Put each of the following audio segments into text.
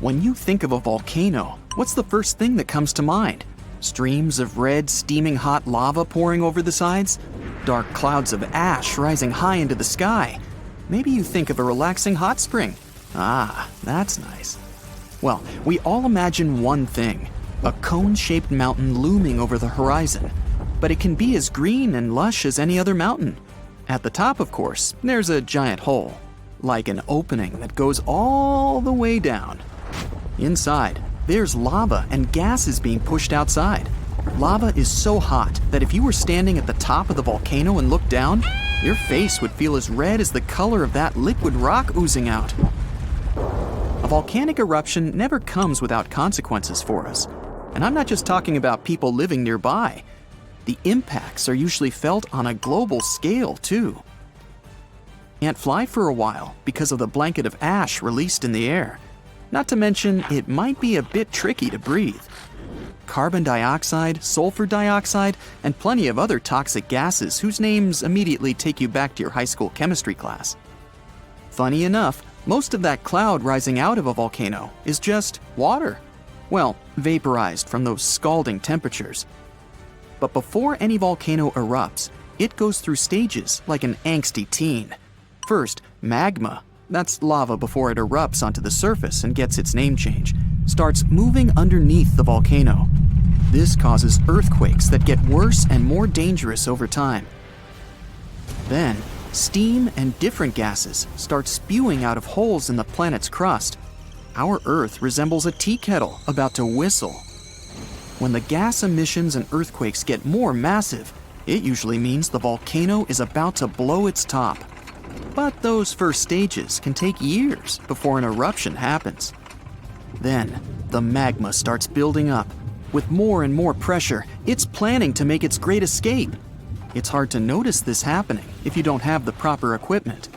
When you think of a volcano, what's the first thing that comes to mind? Streams of red, steaming hot lava pouring over the sides? Dark clouds of ash rising high into the sky? Maybe you think of a relaxing hot spring. Ah, that's nice. Well, we all imagine one thing, a cone-shaped mountain looming over the horizon. But it can be as green and lush as any other mountain. At the top, of course, there's a giant hole, like an opening that goes all the way down. Inside, there's lava and gases being pushed outside. Lava is so hot that if you were standing at the top of the volcano and looked down, your face would feel as red as the color of that liquid rock oozing out. A volcanic eruption never comes without consequences for us. And I'm not just talking about people living nearby. The impacts are usually felt on a global scale, too. Can't fly for a while because of the blanket of ash released in the air. Not to mention, it might be a bit tricky to breathe. Carbon dioxide, sulfur dioxide, and plenty of other toxic gases whose names immediately take you back to your high school chemistry class. Funny enough, most of that cloud rising out of a volcano is just water. Well, vaporized from those scalding temperatures. But before any volcano erupts, it goes through stages like an angsty teen. First, magma, that's lava before it erupts onto the surface and gets its name change, starts moving underneath the volcano. This causes earthquakes that get worse and more dangerous over time. Then, steam and different gases start spewing out of holes in the planet's crust. Our Earth resembles a tea kettle about to whistle. When the gas emissions and earthquakes get more massive, it usually means the volcano is about to blow its top. But those first stages can take years before an eruption happens. Then, the magma starts building up. With more and more pressure, it's planning to make its great escape. It's hard to notice this happening if you don't have the proper equipment.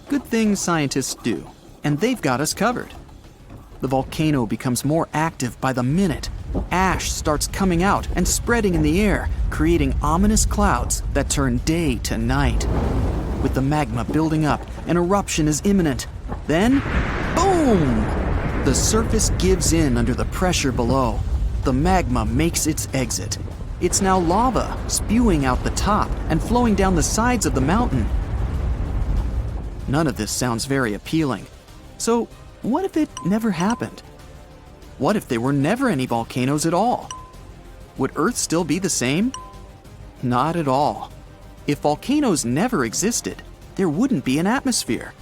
Good thing scientists do, and they've got us covered. The volcano becomes more active by the minute. Ash starts coming out and spreading in the air, creating ominous clouds that turn day to night. With the magma building up, an eruption is imminent. Then, boom! The surface gives in under the pressure below. The magma makes its exit. It's now lava, spewing out the top and flowing down the sides of the mountain. None of this sounds very appealing. So, what if it never happened? What if there were never any volcanoes at all? Would Earth still be the same? Not at all. If volcanoes never existed, there wouldn't be an atmosphere.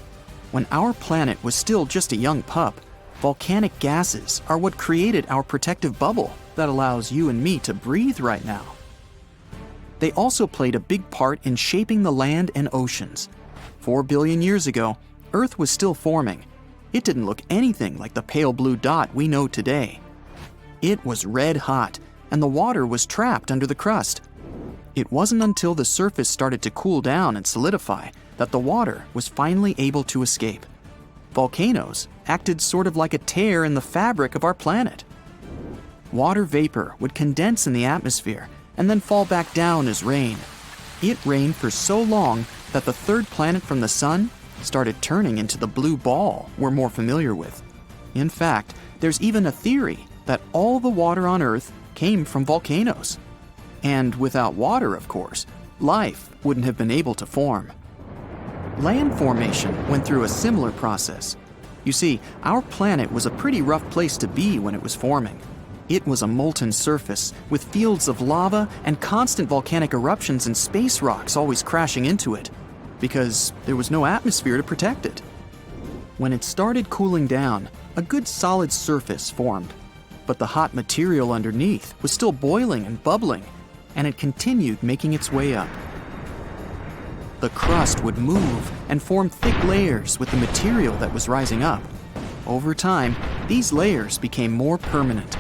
When our planet was still just a young pup, volcanic gases are what created our protective bubble that allows you and me to breathe right now. They also played a big part in shaping the land and oceans. 4 billion years ago, Earth was still forming. It didn't look anything like the pale blue dot we know today. It was red hot, and the water was trapped under the crust. It wasn't until the surface started to cool down and solidify that the water was finally able to escape. Volcanoes acted sort of like a tear in the fabric of our planet. Water vapor would condense in the atmosphere and then fall back down as rain. It rained for so long that the third planet from the sun started turning into the blue ball we're more familiar with. In fact, there's even a theory that all the water on Earth came from volcanoes. And without water, of course, life wouldn't have been able to form. Land formation went through a similar process. You see, our planet was a pretty rough place to be when it was forming. It was a molten surface with fields of lava and constant volcanic eruptions and space rocks always crashing into it, because there was no atmosphere to protect it. When it started cooling down, a good solid surface formed, but the hot material underneath was still boiling and bubbling, and it continued making its way up. The crust would move and form thick layers with the material that was rising up. Over time, these layers became more permanent.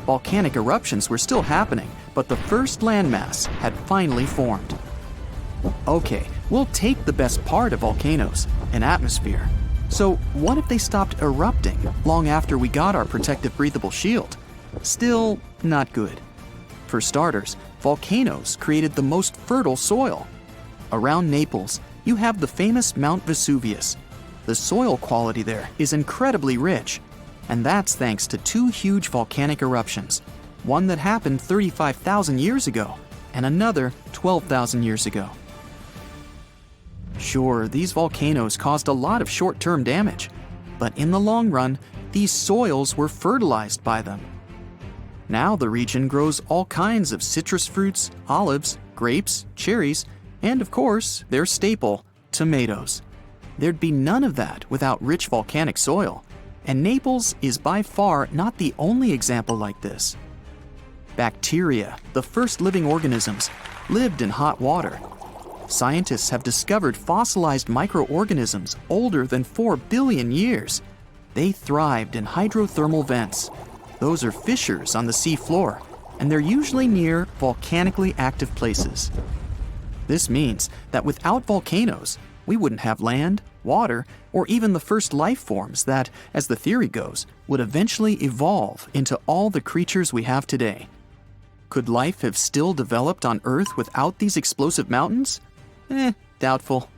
Volcanic eruptions were still happening, but the first landmass had finally formed. Okay, we'll take the best part of volcanoes, an atmosphere. So what if they stopped erupting long after we got our protective breathable shield? Still not good. For starters, volcanoes created the most fertile soil. Around Naples, you have the famous Mount Vesuvius. The soil quality there is incredibly rich. And that's thanks to two huge volcanic eruptions, one that happened 35,000 years ago and another 12,000 years ago. Sure, these volcanoes caused a lot of short-term damage, but in the long run, these soils were fertilized by them. Now the region grows all kinds of citrus fruits, olives, grapes, cherries, and of course, their staple, tomatoes. There'd be none of that without rich volcanic soil, and Naples is by far not the only example like this. Bacteria, the first living organisms, lived in hot water. Scientists have discovered fossilized microorganisms older than 4 billion years. They thrived in hydrothermal vents. Those are fissures on the sea floor, and they're usually near volcanically active places. This means that without volcanoes, we wouldn't have land, water, or even the first life forms that, as the theory goes, would eventually evolve into all the creatures we have today. Could life have still developed on Earth without these explosive mountains? Doubtful.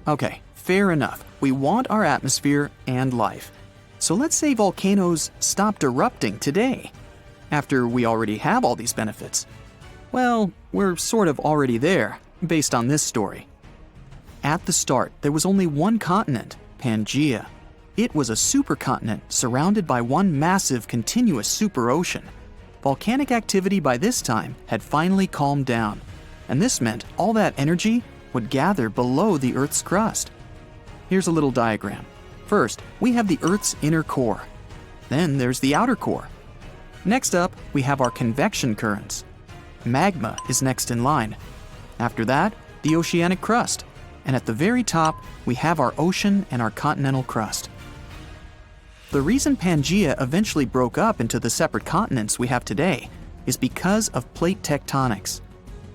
Okay, fair enough. We want our atmosphere and life. So let's say volcanoes stopped erupting today, after we already have all these benefits. Well, we're sort of already there, based on this story. At the start, there was only one continent, Pangaea. It was a supercontinent surrounded by one massive continuous superocean. Volcanic activity by this time had finally calmed down, and this meant all that energy would gather below the Earth's crust. Here's a little diagram. First, we have the Earth's inner core. Then there's the outer core. Next up, we have our convection currents. Magma is next in line. After that, the oceanic crust. And at the very top, we have our ocean and our continental crust. The reason Pangaea eventually broke up into the separate continents we have today is because of plate tectonics.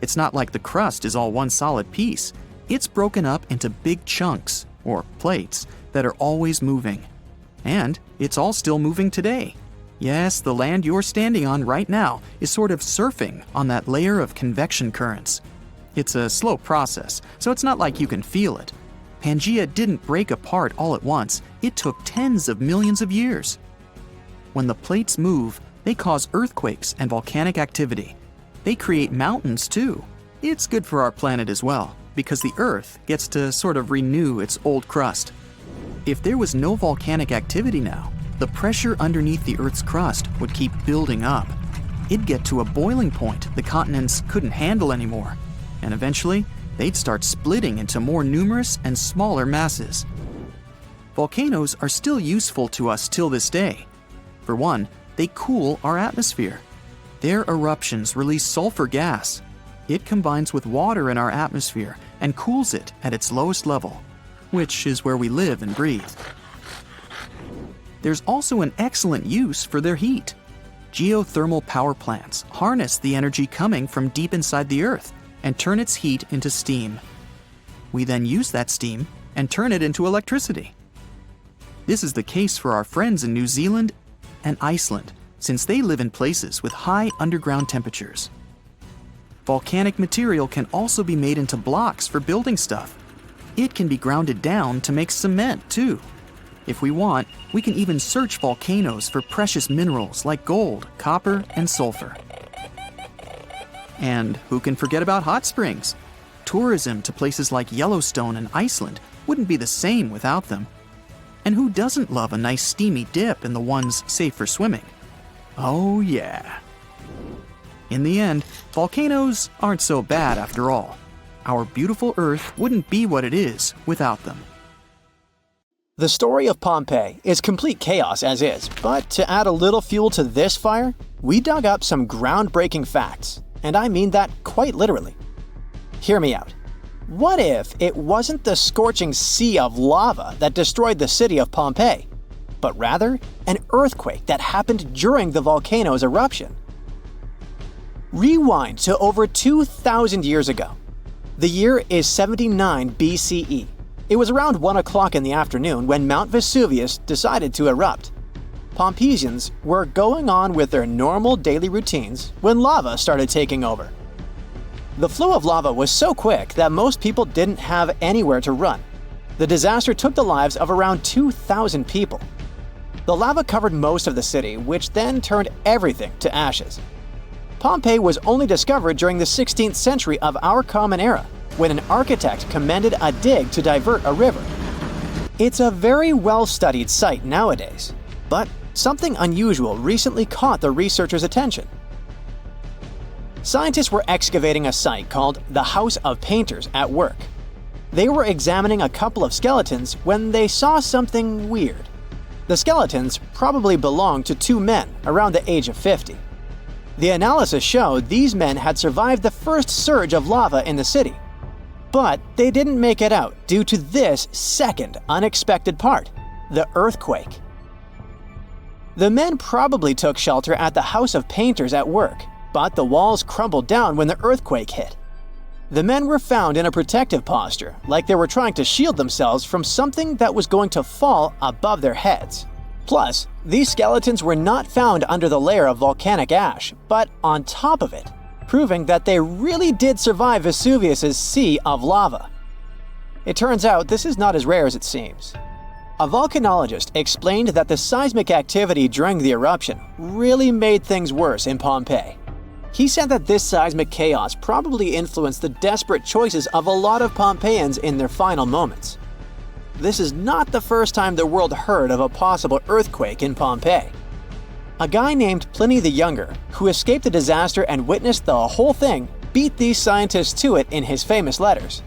It's not like the crust is all one solid piece. It's broken up into big chunks, or plates, that are always moving. And it's all still moving today. Yes, the land you're standing on right now is sort of surfing on that layer of convection currents. It's a slow process, so it's not like you can feel it. Pangaea didn't break apart all at once. It took tens of millions of years. When the plates move, they cause earthquakes and volcanic activity. They create mountains too. It's good for our planet as well, because the Earth gets to sort of renew its old crust. If there was no volcanic activity now, the pressure underneath the Earth's crust would keep building up. It'd get to a boiling point the continents couldn't handle anymore, and eventually, they'd start splitting into more numerous and smaller masses. Volcanoes are still useful to us till this day. For one, they cool our atmosphere. Their eruptions release sulfur gas. It combines with water in our atmosphere and cools it at its lowest level, which is where we live and breathe. There's also an excellent use for their heat. Geothermal power plants harness the energy coming from deep inside the Earth and turn its heat into steam. We then use that steam and turn it into electricity. This is the case for our friends in New Zealand and Iceland, since they live in places with high underground temperatures. Volcanic material can also be made into blocks for building stuff. It can be grounded down to make cement too. If we want, we can even search volcanoes for precious minerals like gold, copper, and sulfur. And who can forget about hot springs? Tourism to places like Yellowstone and Iceland wouldn't be the same without them. And who doesn't love a nice steamy dip in the ones safe for swimming? Oh yeah. In the end, volcanoes aren't so bad after all. Our beautiful Earth wouldn't be what it is without them. The story of Pompeii is complete chaos as is, but to add a little fuel to this fire, we dug up some groundbreaking facts, and I mean that quite literally. Hear me out. What if it wasn't the scorching sea of lava that destroyed the city of Pompeii, but rather an earthquake that happened during the volcano's eruption? Rewind to over 2,000 years ago. The year is 79 BCE. It was around 1 o'clock in the afternoon when Mount Vesuvius decided to erupt. Pompeians were going on with their normal daily routines when lava started taking over. The flow of lava was so quick that most people didn't have anywhere to run. The disaster took the lives of around 2,000 people. The lava covered most of the city, which then turned everything to ashes. Pompeii was only discovered during the 16th century of our Common Era, when an architect commended a dig to divert a river. It's a very well-studied site nowadays, but something unusual recently caught the researchers' attention. Scientists were excavating a site called the House of Painters at work. They were examining a couple of skeletons when they saw something weird. The skeletons probably belonged to two men around the age of 50. The analysis showed these men had survived the first surge of lava in the city. But they didn't make it out due to this second unexpected part, the earthquake. The men probably took shelter at the House of Painters at work, but the walls crumbled down when the earthquake hit. The men were found in a protective posture, like they were trying to shield themselves from something that was going to fall above their heads. Plus, these skeletons were not found under the layer of volcanic ash, but on top of it, proving that they really did survive Vesuvius's sea of lava. It turns out this is not as rare as it seems. A volcanologist explained that the seismic activity during the eruption really made things worse in Pompeii. He said that this seismic chaos probably influenced the desperate choices of a lot of Pompeians in their final moments. This is not the first time the world heard of a possible earthquake in Pompeii. A guy named Pliny the Younger, who escaped the disaster and witnessed the whole thing, beat these scientists to it in his famous letters.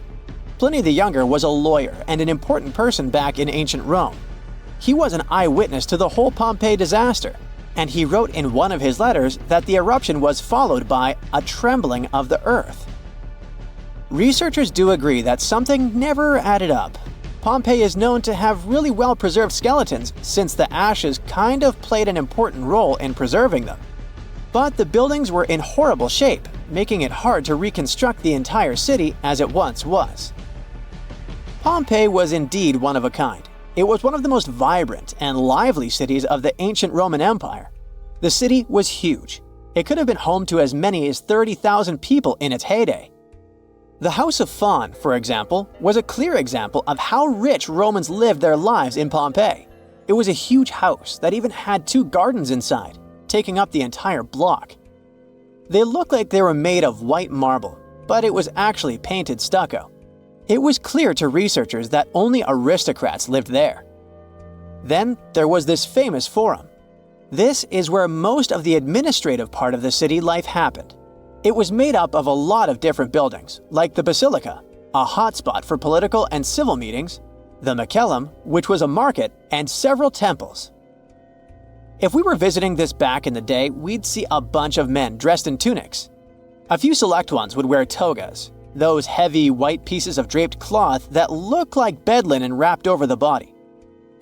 Pliny the Younger was a lawyer and an important person back in ancient Rome. He was an eyewitness to the whole Pompeii disaster, and he wrote in one of his letters that the eruption was followed by a trembling of the earth. Researchers do agree that something never added up. Pompeii is known to have really well-preserved skeletons since the ashes kind of played an important role in preserving them. But the buildings were in horrible shape, making it hard to reconstruct the entire city as it once was. Pompeii was indeed one of a kind. It was one of the most vibrant and lively cities of the ancient Roman Empire. The city was huge. It could have been home to as many as 30,000 people in its heyday. The House of Faun, for example, was a clear example of how rich Romans lived their lives in Pompeii. It was a huge house that even had 2 gardens inside, taking up the entire block. They looked like they were made of white marble, but it was actually painted stucco. It was clear to researchers that only aristocrats lived there. Then there was this famous forum. This is where most of the administrative part of the city life happened. It was made up of a lot of different buildings, like the Basilica, a hotspot for political and civil meetings, the Macellum, which was a market, and several temples. If we were visiting this back in the day, we'd see a bunch of men dressed in tunics. A few select ones would wear togas, those heavy white pieces of draped cloth that look like bed linen wrapped over the body.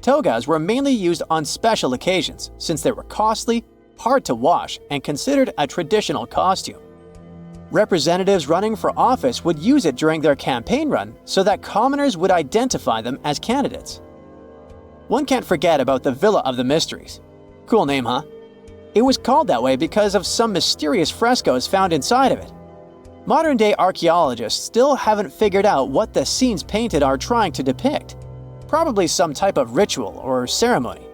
Togas were mainly used on special occasions since they were costly, hard to wash, and considered a traditional costume. Representatives running for office would use it during their campaign run so that commoners would identify them as candidates. One can't forget about the Villa of the Mysteries. Cool name, huh? It was called that way because of some mysterious frescoes found inside of it. Modern-day archaeologists still haven't figured out what the scenes painted are trying to depict. Probably some type of ritual or ceremony.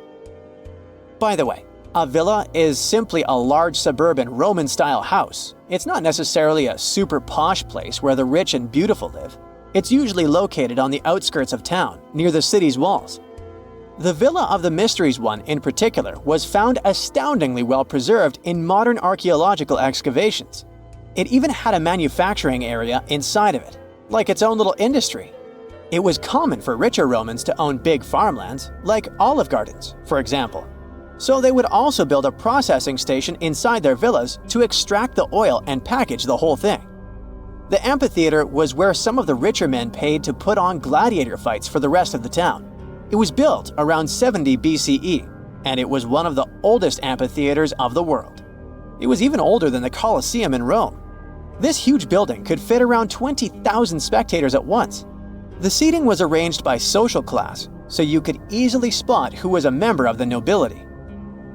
By the way, a villa is simply a large suburban Roman-style house. It's not necessarily a super posh place where the rich and beautiful live. It's usually located on the outskirts of town, near the city's walls. The Villa of the Mysteries one in particular was found astoundingly well preserved in modern archaeological excavations. It even had a manufacturing area inside of it, like its own little industry. It was common for richer Romans to own big farmlands, like olive gardens, for example. So they would also build a processing station inside their villas to extract the oil and package the whole thing. The amphitheater was where some of the richer men paid to put on gladiator fights for the rest of the town. It was built around 70 BCE, and it was one of the oldest amphitheaters of the world. It was even older than the Colosseum in Rome. This huge building could fit around 20,000 spectators at once. The seating was arranged by social class, so you could easily spot who was a member of the nobility.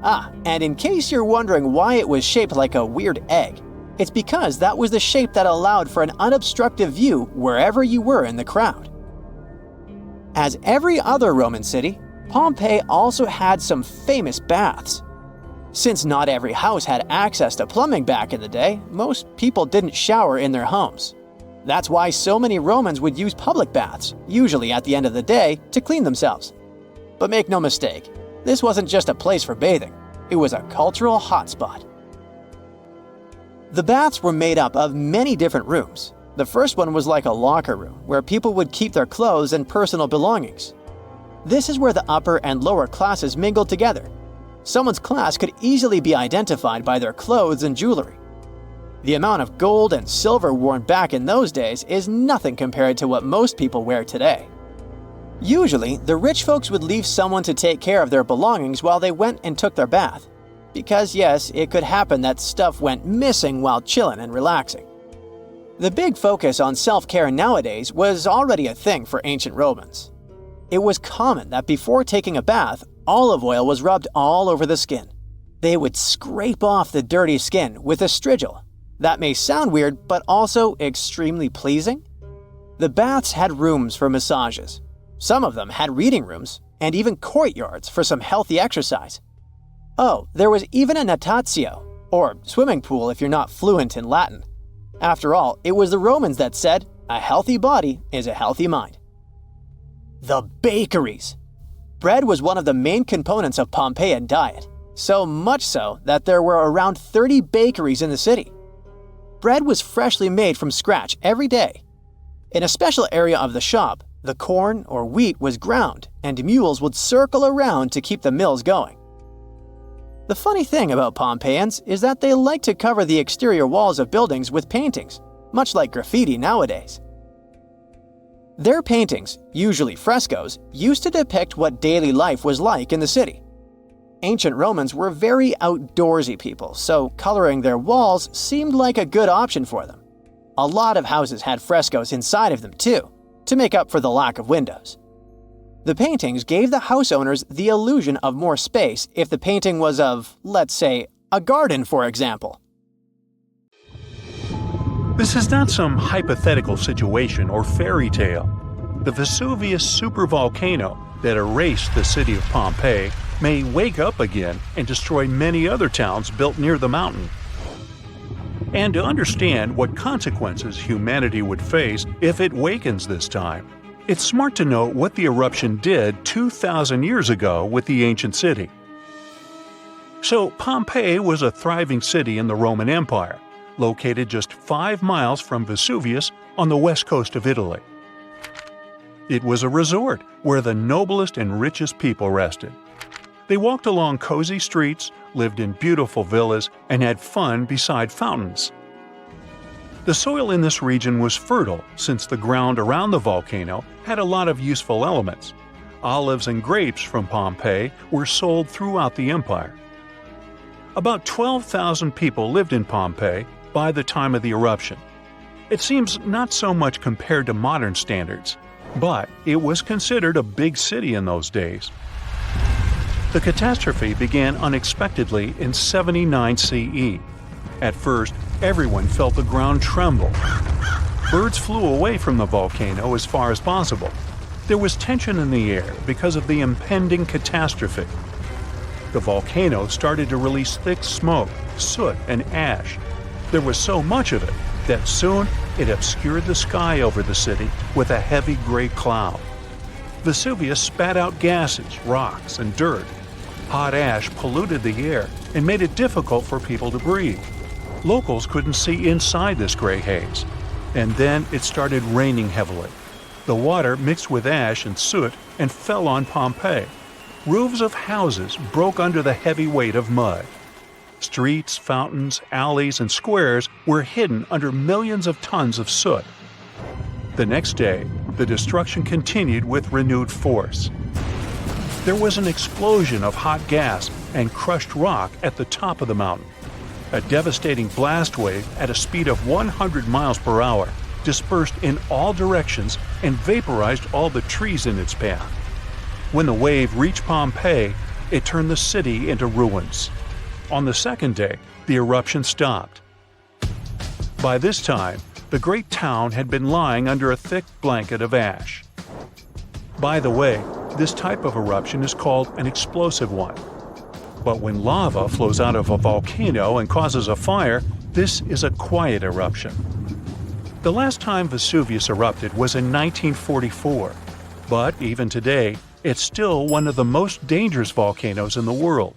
And in case you're wondering why it was shaped like a weird egg, it's because that was the shape that allowed for an unobstructed view wherever you were in the crowd. As every other Roman city, Pompeii also had some famous baths. Since not every house had access to plumbing back in the day, most people didn't shower in their homes. That's why so many Romans would use public baths, usually at the end of the day, to clean themselves. But make no mistake, this wasn't just a place for bathing, it was a cultural hotspot. The baths were made up of many different rooms. The first one was like a locker room, where people would keep their clothes and personal belongings. This is where the upper and lower classes mingled together. Someone's class could easily be identified by their clothes and jewelry. The amount of gold and silver worn back in those days is nothing compared to what most people wear today. Usually, the rich folks would leave someone to take care of their belongings while they went and took their bath. Because yes, it could happen that stuff went missing while chilling and relaxing. The big focus on self-care nowadays was already a thing for ancient Romans. It was common that before taking a bath, olive oil was rubbed all over the skin. They would scrape off the dirty skin with a strigil. That may sound weird, but also extremely pleasing. The baths had rooms for massages. Some of them had reading rooms, and even courtyards for some healthy exercise. Oh, there was even a natatio, or swimming pool if you're not fluent in Latin. After all, it was the Romans that said, "A healthy body is a healthy mind." The bakeries. Bread was one of the main components of Pompeian diet, so much so that there were around 30 bakeries in the city. Bread was freshly made from scratch every day. In a special area of the shop, the corn or wheat was ground, and mules would circle around to keep the mills going. The funny thing about Pompeians is that they like to cover the exterior walls of buildings with paintings, much like graffiti nowadays. Their paintings, usually frescoes, used to depict what daily life was like in the city. Ancient Romans were very outdoorsy people, so coloring their walls seemed like a good option for them. A lot of houses had frescoes inside of them too, to make up for the lack of windows. The paintings gave the house owners the illusion of more space if the painting was of, let's say, a garden, for example. This is not some hypothetical situation or fairy tale. The Vesuvius supervolcano that erased the city of Pompeii may wake up again and destroy many other towns built near the mountain. And to understand what consequences humanity would face if it wakens this time, it's smart to know what the eruption did 2,000 years ago with the ancient city. So Pompeii was a thriving city in the Roman Empire, located just 5 miles from Vesuvius on the west coast of Italy. It was a resort where the noblest and richest people rested. They walked along cozy streets, lived in beautiful villas, and had fun beside fountains. The soil in this region was fertile since the ground around the volcano had a lot of useful elements. Olives and grapes from Pompeii were sold throughout the empire. About 12,000 people lived in Pompeii by the time of the eruption. It seems not so much compared to modern standards, but it was considered a big city in those days. The catastrophe began unexpectedly in 79 CE. At first, everyone felt the ground tremble. Birds flew away from the volcano as far as possible. There was tension in the air because of the impending catastrophe. The volcano started to release thick smoke, soot, and ash. There was so much of it that soon it obscured the sky over the city with a heavy gray cloud. Vesuvius spat out gases, rocks, and dirt. Hot ash polluted the air and made it difficult for people to breathe. Locals couldn't see inside this gray haze. And then it started raining heavily. The water mixed with ash and soot and fell on Pompeii. Roofs of houses broke under the heavy weight of mud. Streets, fountains, alleys, and squares were hidden under millions of tons of soot. The next day, the destruction continued with renewed force. There was an explosion of hot gas and crushed rock at the top of the mountain. A devastating blast wave at a speed of 100 miles per hour dispersed in all directions and vaporized all the trees in its path. When the wave reached Pompeii, it turned the city into ruins. On the second day, the eruption stopped. By this time, the great town had been lying under a thick blanket of ash. By the way, This type of eruption is called an explosive one. But when lava flows out of a volcano and causes a fire, this is a quiet eruption. The last time Vesuvius erupted was in 1944, but even today, it's still one of the most dangerous volcanoes in the world.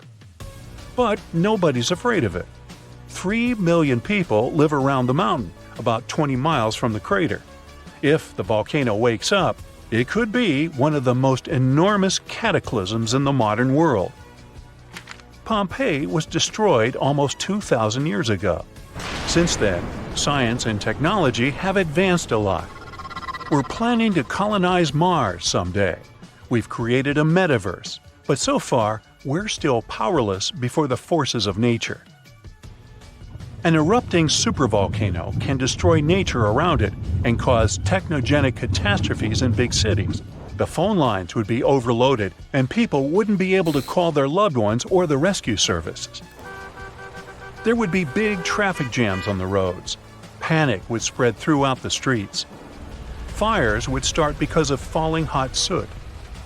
But nobody's afraid of it. 3 million people live around the mountain, about 20 miles from the crater. If the volcano wakes up, it could be one of the most enormous cataclysms in the modern world. Pompeii was destroyed almost 2,000 years ago. Since then, science and technology have advanced a lot. We're planning to colonize Mars someday. We've created a metaverse, but so far, we're still powerless before the forces of nature. An erupting supervolcano can destroy nature around it and cause technogenic catastrophes in big cities. The phone lines would be overloaded and people wouldn't be able to call their loved ones or the rescue services. There would be big traffic jams on the roads. Panic would spread throughout the streets. Fires would start because of falling hot soot.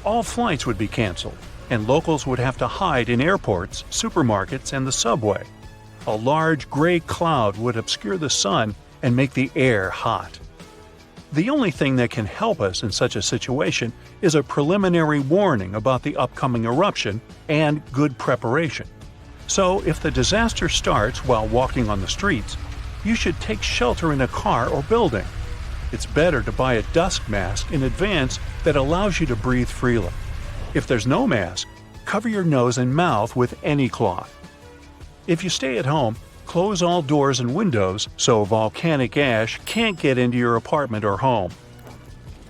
All flights would be canceled, and locals would have to hide in airports, supermarkets, and the subway. A large gray cloud would obscure the sun and make the air hot. The only thing that can help us in such a situation is a preliminary warning about the upcoming eruption and good preparation. So if the disaster starts while walking on the streets, you should take shelter in a car or building. It's better to buy a dust mask in advance that allows you to breathe freely. If there's no mask, cover your nose and mouth with any cloth. If you stay at home, close all doors and windows so volcanic ash can't get into your apartment or home.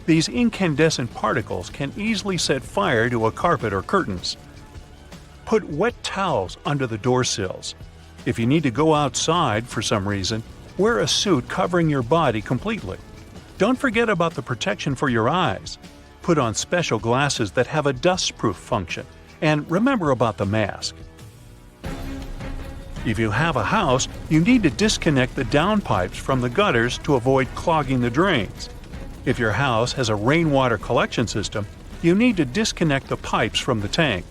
These incandescent particles can easily set fire to a carpet or curtains. Put wet towels under the door sills. If you need to go outside for some reason, wear a suit covering your body completely. Don't forget about the protection for your eyes. Put on special glasses that have a dust-proof function. And remember about the mask. If you have a house, you need to disconnect the downpipes from the gutters to avoid clogging the drains. If your house has a rainwater collection system, you need to disconnect the pipes from the tank.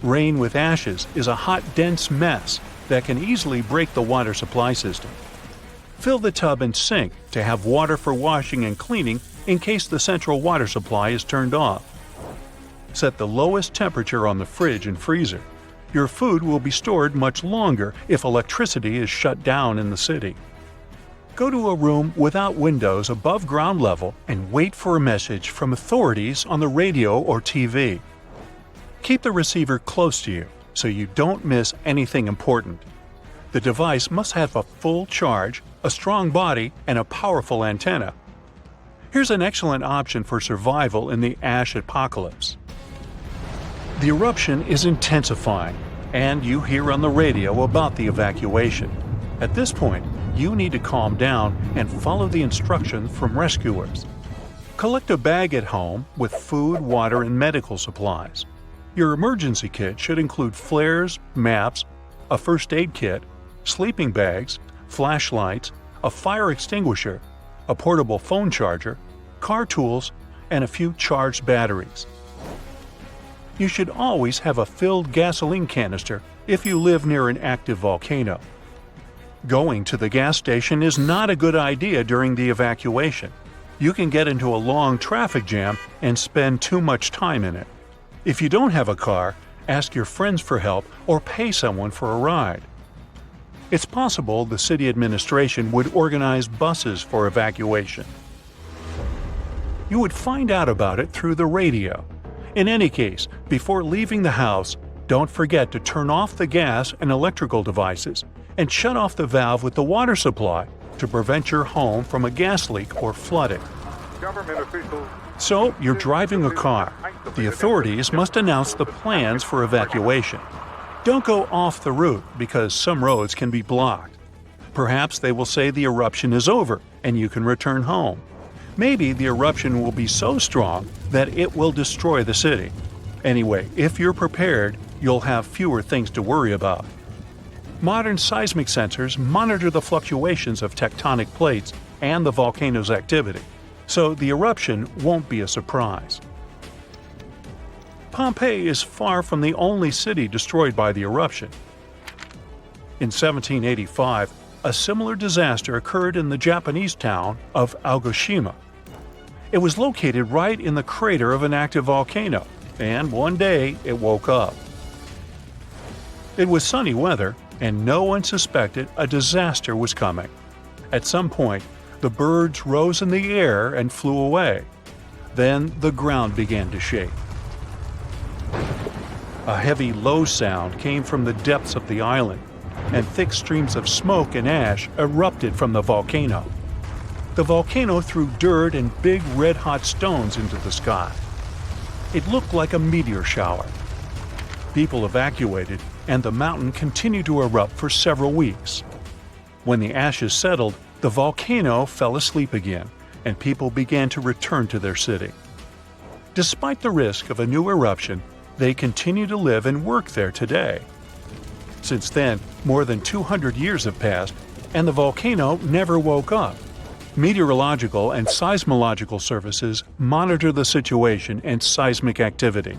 Rain with ashes is a hot, dense mess that can easily break the water supply system. Fill the tub and sink to have water for washing and cleaning in case the central water supply is turned off. Set the lowest temperature on the fridge and freezer. Your food will be stored much longer if electricity is shut down in the city. Go to a room without windows above ground level and wait for a message from authorities on the radio or TV. Keep the receiver close to you so you don't miss anything important. The device must have a full charge, a strong body, and a powerful antenna. Here's an excellent option for survival in the ash apocalypse. The eruption is intensifying, and you hear on the radio about the evacuation. At this point, you need to calm down and follow the instructions from rescuers. Collect a bag at home with food, water, and medical supplies. Your emergency kit should include flares, maps, a first aid kit, sleeping bags, flashlights, a fire extinguisher, a portable phone charger, car tools, and a few charged batteries. You should always have a filled gasoline canister if you live near an active volcano. Going to the gas station is not a good idea during the evacuation. You can get into a long traffic jam and spend too much time in it. If you don't have a car, ask your friends for help or pay someone for a ride. It's possible the city administration would organize buses for evacuation. You would find out about it through the radio. In any case, before leaving the house, don't forget to turn off the gas and electrical devices and shut off the valve with the water supply to prevent your home from a gas leak or flooding. So, you're driving a car. The authorities must announce the plans for evacuation. Don't go off the route because some roads can be blocked. Perhaps they will say the eruption is over and you can return home. Maybe the eruption will be so strong that it will destroy the city. Anyway, if you're prepared, you'll have fewer things to worry about. Modern seismic sensors monitor the fluctuations of tectonic plates and the volcano's activity, so the eruption won't be a surprise. Pompeii is far from the only city destroyed by the eruption. In 1785, a similar disaster occurred in the Japanese town of Aogashima. It was located right in the crater of an active volcano, and one day it woke up. It was sunny weather, and no one suspected a disaster was coming. At some point, the birds rose in the air and flew away. Then the ground began to shake. A heavy, low sound came from the depths of the island, and thick streams of smoke and ash erupted from the volcano. The volcano threw dirt and big red-hot stones into the sky. It looked like a meteor shower. People evacuated, and the mountain continued to erupt for several weeks. When the ashes settled, the volcano fell asleep again, and people began to return to their city. Despite the risk of a new eruption, they continue to live and work there today. Since then, more than 200 years have passed, and the volcano never woke up. Meteorological and seismological services monitor the situation and seismic activity.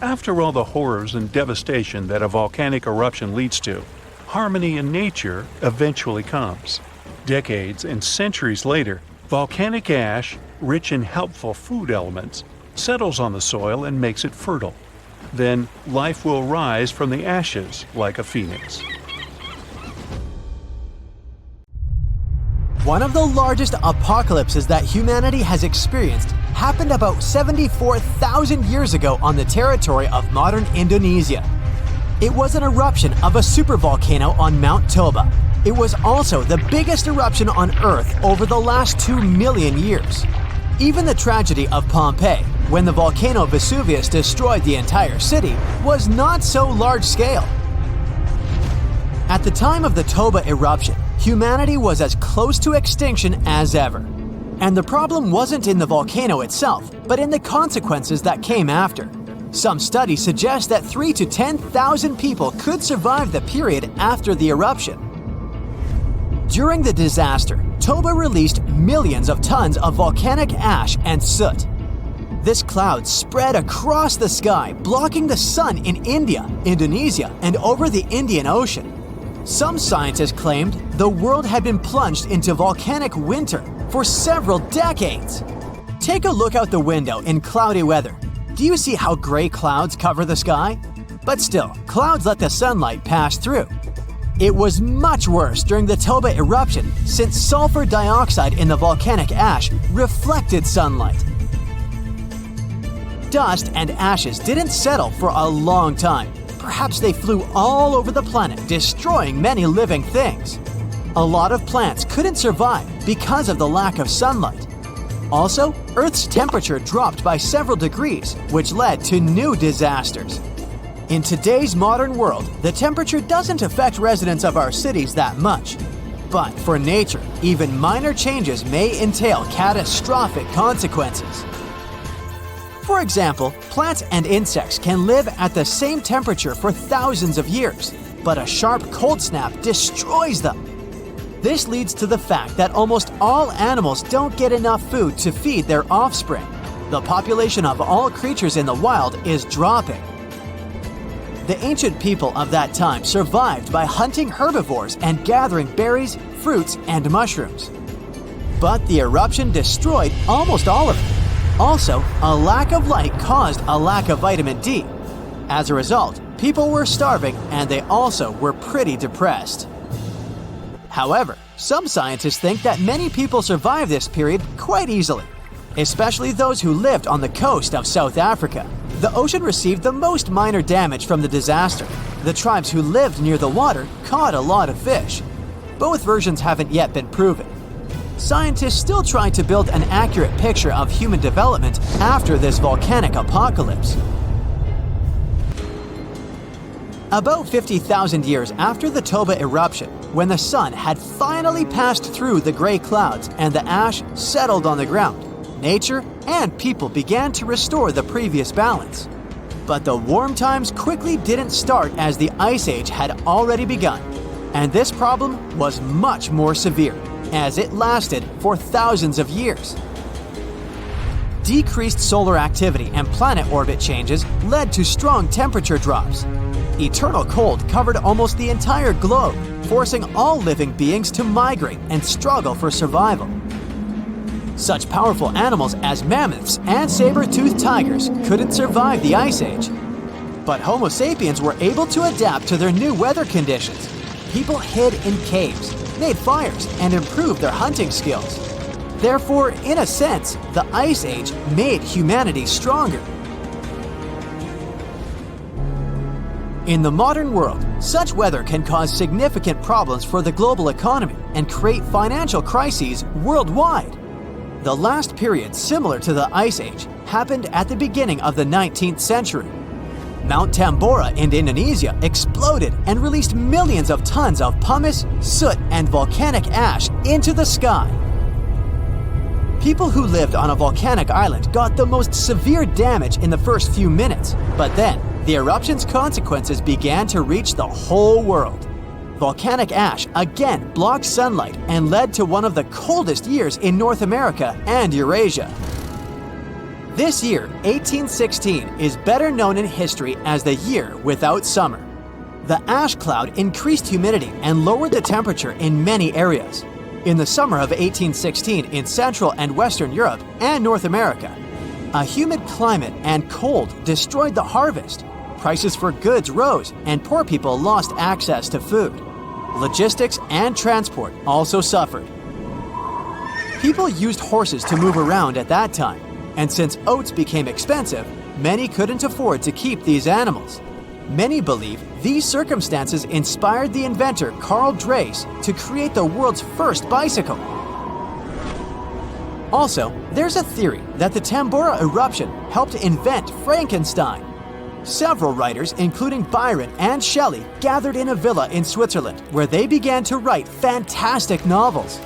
After all the horrors and devastation that a volcanic eruption leads to, harmony in nature eventually comes. Decades and centuries later, volcanic ash, rich in helpful food elements, settles on the soil and makes it fertile. Then life will rise from the ashes like a phoenix. One of the largest apocalypses that humanity has experienced happened about 74,000 years ago on the territory of modern Indonesia. It was an eruption of a supervolcano on Mount Toba. It was also the biggest eruption on Earth over the last 2 million years. Even the tragedy of Pompeii, when the volcano Vesuvius destroyed the entire city, was not so large-scale. At the time of the Toba eruption, humanity was as close to extinction as ever. And the problem wasn't in the volcano itself, but in the consequences that came after. Some studies suggest that 3,000 to 10,000 people could survive the period after the eruption. During the disaster, Toba released millions of tons of volcanic ash and soot. This cloud spread across the sky, blocking the sun in India, Indonesia, and over the Indian Ocean. Some scientists claimed the world had been plunged into volcanic winter for several decades. Take a look out the window in cloudy weather. Do you see how gray clouds cover the sky? But still, clouds let the sunlight pass through. It was much worse during the Toba eruption, since sulfur dioxide in the volcanic ash reflected sunlight. Dust and ashes didn't settle for a long time. Perhaps they flew all over the planet, destroying many living things. A lot of plants couldn't survive because of the lack of sunlight. Also, Earth's temperature dropped by several degrees, which led to new disasters. In today's modern world, the temperature doesn't affect residents of our cities that much. But for nature, even minor changes may entail catastrophic consequences. For example, plants and insects can live at the same temperature for thousands of years, but a sharp cold snap destroys them. This leads to the fact that almost all animals don't get enough food to feed their offspring. The population of all creatures in the wild is dropping. The ancient people of that time survived by hunting herbivores and gathering berries, fruits, and mushrooms. But the eruption destroyed almost all of them. Also, a lack of light caused a lack of vitamin D. As a result, people were starving and they also were pretty depressed. However, some scientists think that many people survived this period quite easily, especially those who lived on the coast of South Africa. The ocean received the most minor damage from the disaster. The tribes who lived near the water caught a lot of fish. Both versions haven't yet been proven. Scientists still try to build an accurate picture of human development after this volcanic apocalypse. About 50,000 years after the Toba eruption, when the sun had finally passed through the gray clouds and the ash settled on the ground, nature and people began to restore the previous balance. But the warm times quickly didn't start as the Ice Age had already begun, and this problem was much more severe, as it lasted for thousands of years. decreased solar activity and planet orbit changes led to strong temperature drops. Eternal cold covered almost the entire globe, forcing all living beings to migrate and struggle for survival. Such powerful animals as mammoths and saber-toothed tigers couldn't survive the Ice Age. But Homo sapiens were able to adapt to their new weather conditions. People hid in caves, made fires, and improved their hunting skills. Therefore, in a sense, the Ice Age made humanity stronger. In the modern world, such weather can cause significant problems for the global economy and create financial crises worldwide. The last period similar to the Ice Age happened at the beginning of the 19th century. Mount Tambora in Indonesia exploded and released millions of tons of pumice, soot, and volcanic ash into the sky. People who lived on a volcanic island got the most severe damage in the first few minutes, but then the eruption's consequences began to reach the whole world. Volcanic ash again blocked sunlight and led to one of the coldest years in North America and Eurasia. This year, 1816, is better known in history as the year without summer. The ash cloud increased humidity and lowered the temperature in many areas. In the summer of 1816 in Central and Western Europe and North America, a humid climate and cold destroyed the harvest. Prices for goods rose and poor people lost access to food. Logistics and transport also suffered. People used horses to move around at that time, and since oats became expensive, many couldn't afford to keep these animals. Many believe these circumstances inspired the inventor Carl Dreis to create the world's first bicycle. Also, there's a theory that the Tambora eruption helped invent Frankenstein. Several writers, including Byron and Shelley, gathered in a villa in Switzerland where they began to write fantastic novels.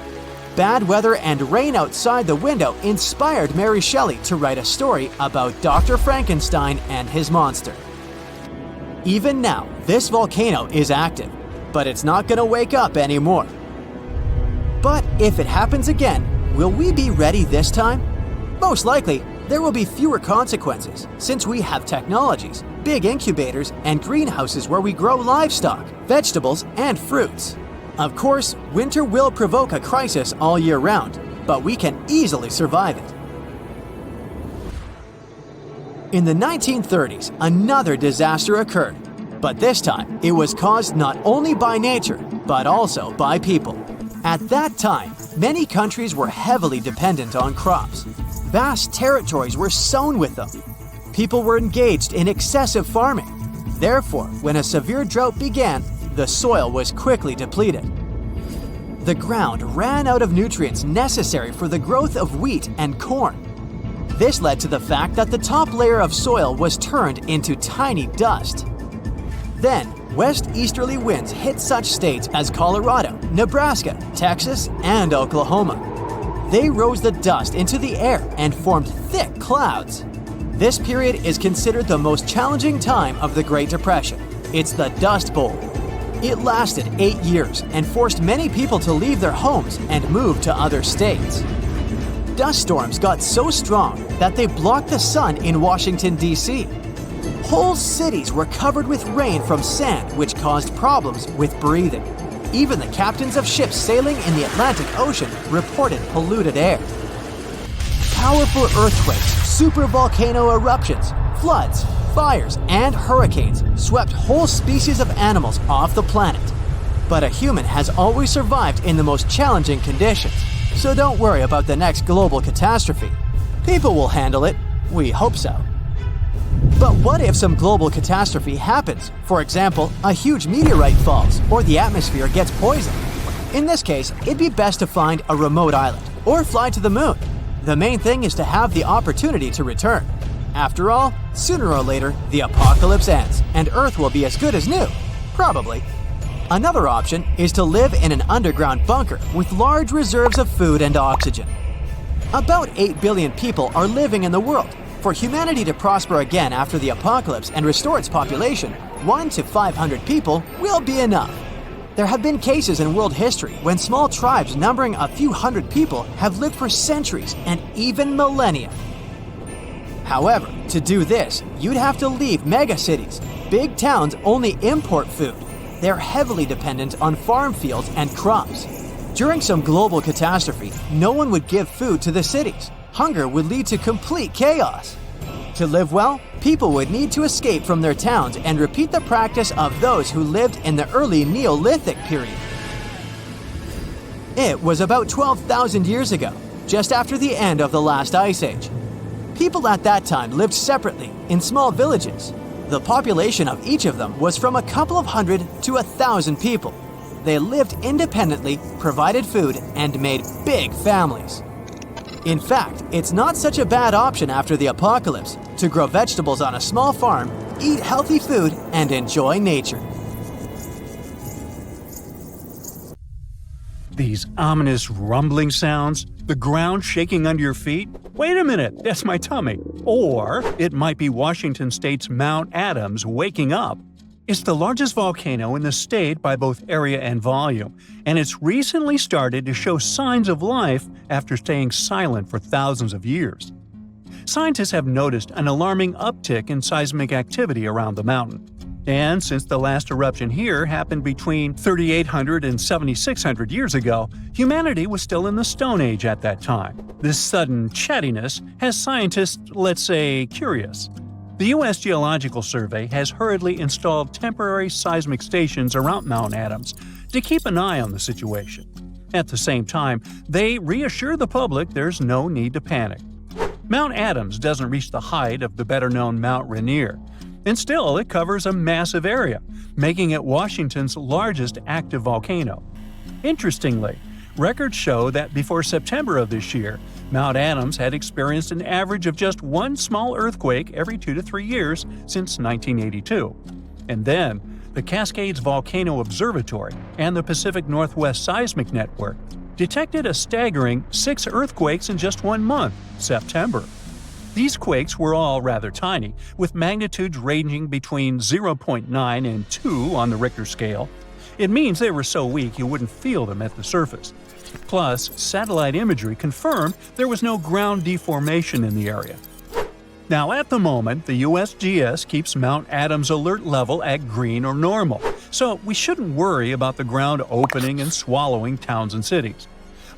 Bad weather and rain outside the window inspired Mary Shelley to write a story about Dr. Frankenstein and his monster. Even now, this volcano is active, but it's not going to wake up anymore. But if it happens again, will we be ready this time? Most likely, there will be fewer consequences since we have technologies, big incubators, and greenhouses where we grow livestock, vegetables, and fruits. Of course, winter will provoke a crisis all year round, but we can easily survive it. In the 1930s, another disaster occurred, but this time it was caused not only by nature, but also by people. At that time, many countries were heavily dependent on crops. Vast territories were sown with them. People were engaged in excessive farming. Therefore, when a severe drought began, the soil was quickly depleted. The ground ran out of nutrients necessary for the growth of wheat and corn. This led to the fact that the top layer of soil was turned into tiny dust. Then, west-easterly winds hit such states as Colorado, Nebraska, Texas, and Oklahoma. They rose the dust into the air and formed thick clouds. This period is considered the most challenging time of the Great Depression. It's the Dust Bowl. It lasted 8 years and forced many people to leave their homes and move to other states. Dust storms got so strong that they blocked the sun in Washington, D.C. Whole cities were covered with rain from sand, which caused problems with breathing. Even the captains of ships sailing in the Atlantic Ocean reported polluted air. Powerful earthquakes, super-volcano eruptions, floods, fires, and hurricanes swept whole species of animals off the planet. But a human has always survived in the most challenging conditions, so don't worry about the next global catastrophe. People will handle it. We hope so. But what if some global catastrophe happens? For example, a huge meteorite falls or the atmosphere gets poisoned. In this case, it'd be best to find a remote island or fly to the moon. The main thing is to have the opportunity to return. After all, sooner or later, the apocalypse ends and Earth will be as good as new. Probably. Another option is to live in an underground bunker with large reserves of food and oxygen. About 8 billion people are living in the world. For humanity to prosper again after the apocalypse and restore its population, 1 to 500 people will be enough. There have been cases in world history when small tribes numbering a few hundred people have lived for centuries and even millennia. However, to do this, you'd have to leave megacities. Big towns only import food. They're heavily dependent on farm fields and crops. During some global catastrophe, no one would give food to the cities. Hunger would lead to complete chaos. To live well, people would need to escape from their towns and repeat the practice of those who lived in the early Neolithic period. It was about 12,000 years ago, just after the end of the last ice age. People at that time lived separately in small villages. The population of each of them was from a couple of hundred to 1,000 people. They lived independently, provided food, and made big families. In fact, it's not such a bad option after the apocalypse to grow vegetables on a small farm, eat healthy food, and enjoy nature. These ominous rumbling sounds, the ground shaking under your feet. Wait a minute, that's my tummy. Or it might be Washington State's Mount Adams waking up. It's the largest volcano in the state by both area and volume, and it's recently started to show signs of life after staying silent for thousands of years. Scientists have noticed an alarming uptick in seismic activity around the mountain. And since the last eruption here happened between 3,800 and 7,600 years ago, humanity was still in the Stone Age at that time. This sudden chattiness has scientists, let's say, curious. The U.S. Geological Survey has hurriedly installed temporary seismic stations around Mount Adams to keep an eye on the situation. At the same time, they reassure the public there's no need to panic. Mount Adams doesn't reach the height of the better-known Mount Rainier, and still it covers a massive area, making it Washington's largest active volcano. Interestingly, records show that before September of this year, Mount Adams had experienced an average of just one small earthquake every 2 to 3 years since 1982. And then, the Cascades Volcano Observatory and the Pacific Northwest Seismic Network detected a staggering 6 earthquakes in just 1 month, September. These quakes were all rather tiny, with magnitudes ranging between 0.9 and 2 on the Richter scale. It means they were so weak you wouldn't feel them at the surface. Plus, satellite imagery confirmed there was no ground deformation in the area. Now, at the moment, the USGS keeps Mount Adams' alert level at green or normal, so we shouldn't worry about the ground opening and swallowing towns and cities.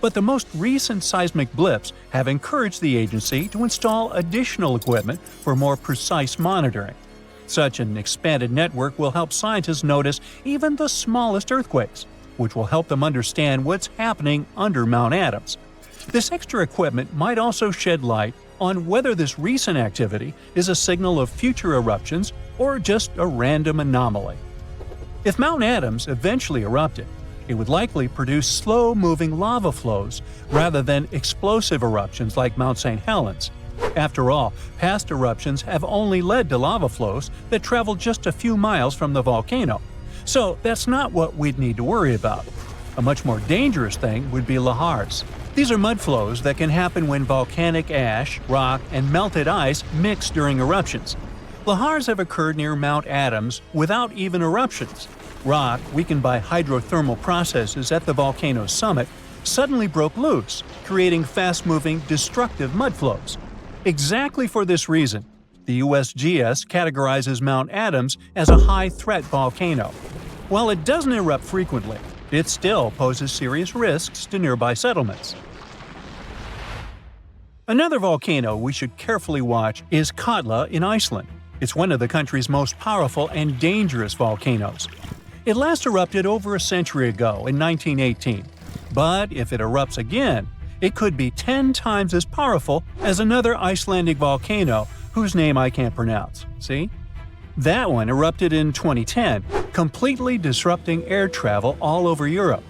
But the most recent seismic blips have encouraged the agency to install additional equipment for more precise monitoring. Such an expanded network will help scientists notice even the smallest earthquakes, which will help them understand what's happening under Mount Adams. This extra equipment might also shed light on whether this recent activity is a signal of future eruptions or just a random anomaly. If Mount Adams eventually erupted, it would likely produce slow-moving lava flows rather than explosive eruptions like Mount St. Helens. After all, past eruptions have only led to lava flows that travel just a few miles from the volcano. So that's not what we'd need to worry about. A much more dangerous thing would be lahars. These are mud flows that can happen when volcanic ash, rock, and melted ice mix during eruptions. Lahars have occurred near Mount Adams without even eruptions. Rock, weakened by hydrothermal processes at the volcano's summit, suddenly broke loose, creating fast-moving, destructive mud flows. Exactly for this reason, the USGS categorizes Mount Adams as a high-threat volcano. While it doesn't erupt frequently, it still poses serious risks to nearby settlements. Another volcano we should carefully watch is Katla in Iceland. It's one of the country's most powerful and dangerous volcanoes. It last erupted over a century ago in 1918, but if it erupts again, it could be 10 times as powerful as another Icelandic volcano whose name I can't pronounce. See? That one erupted in 2010, completely disrupting air travel all over Europe.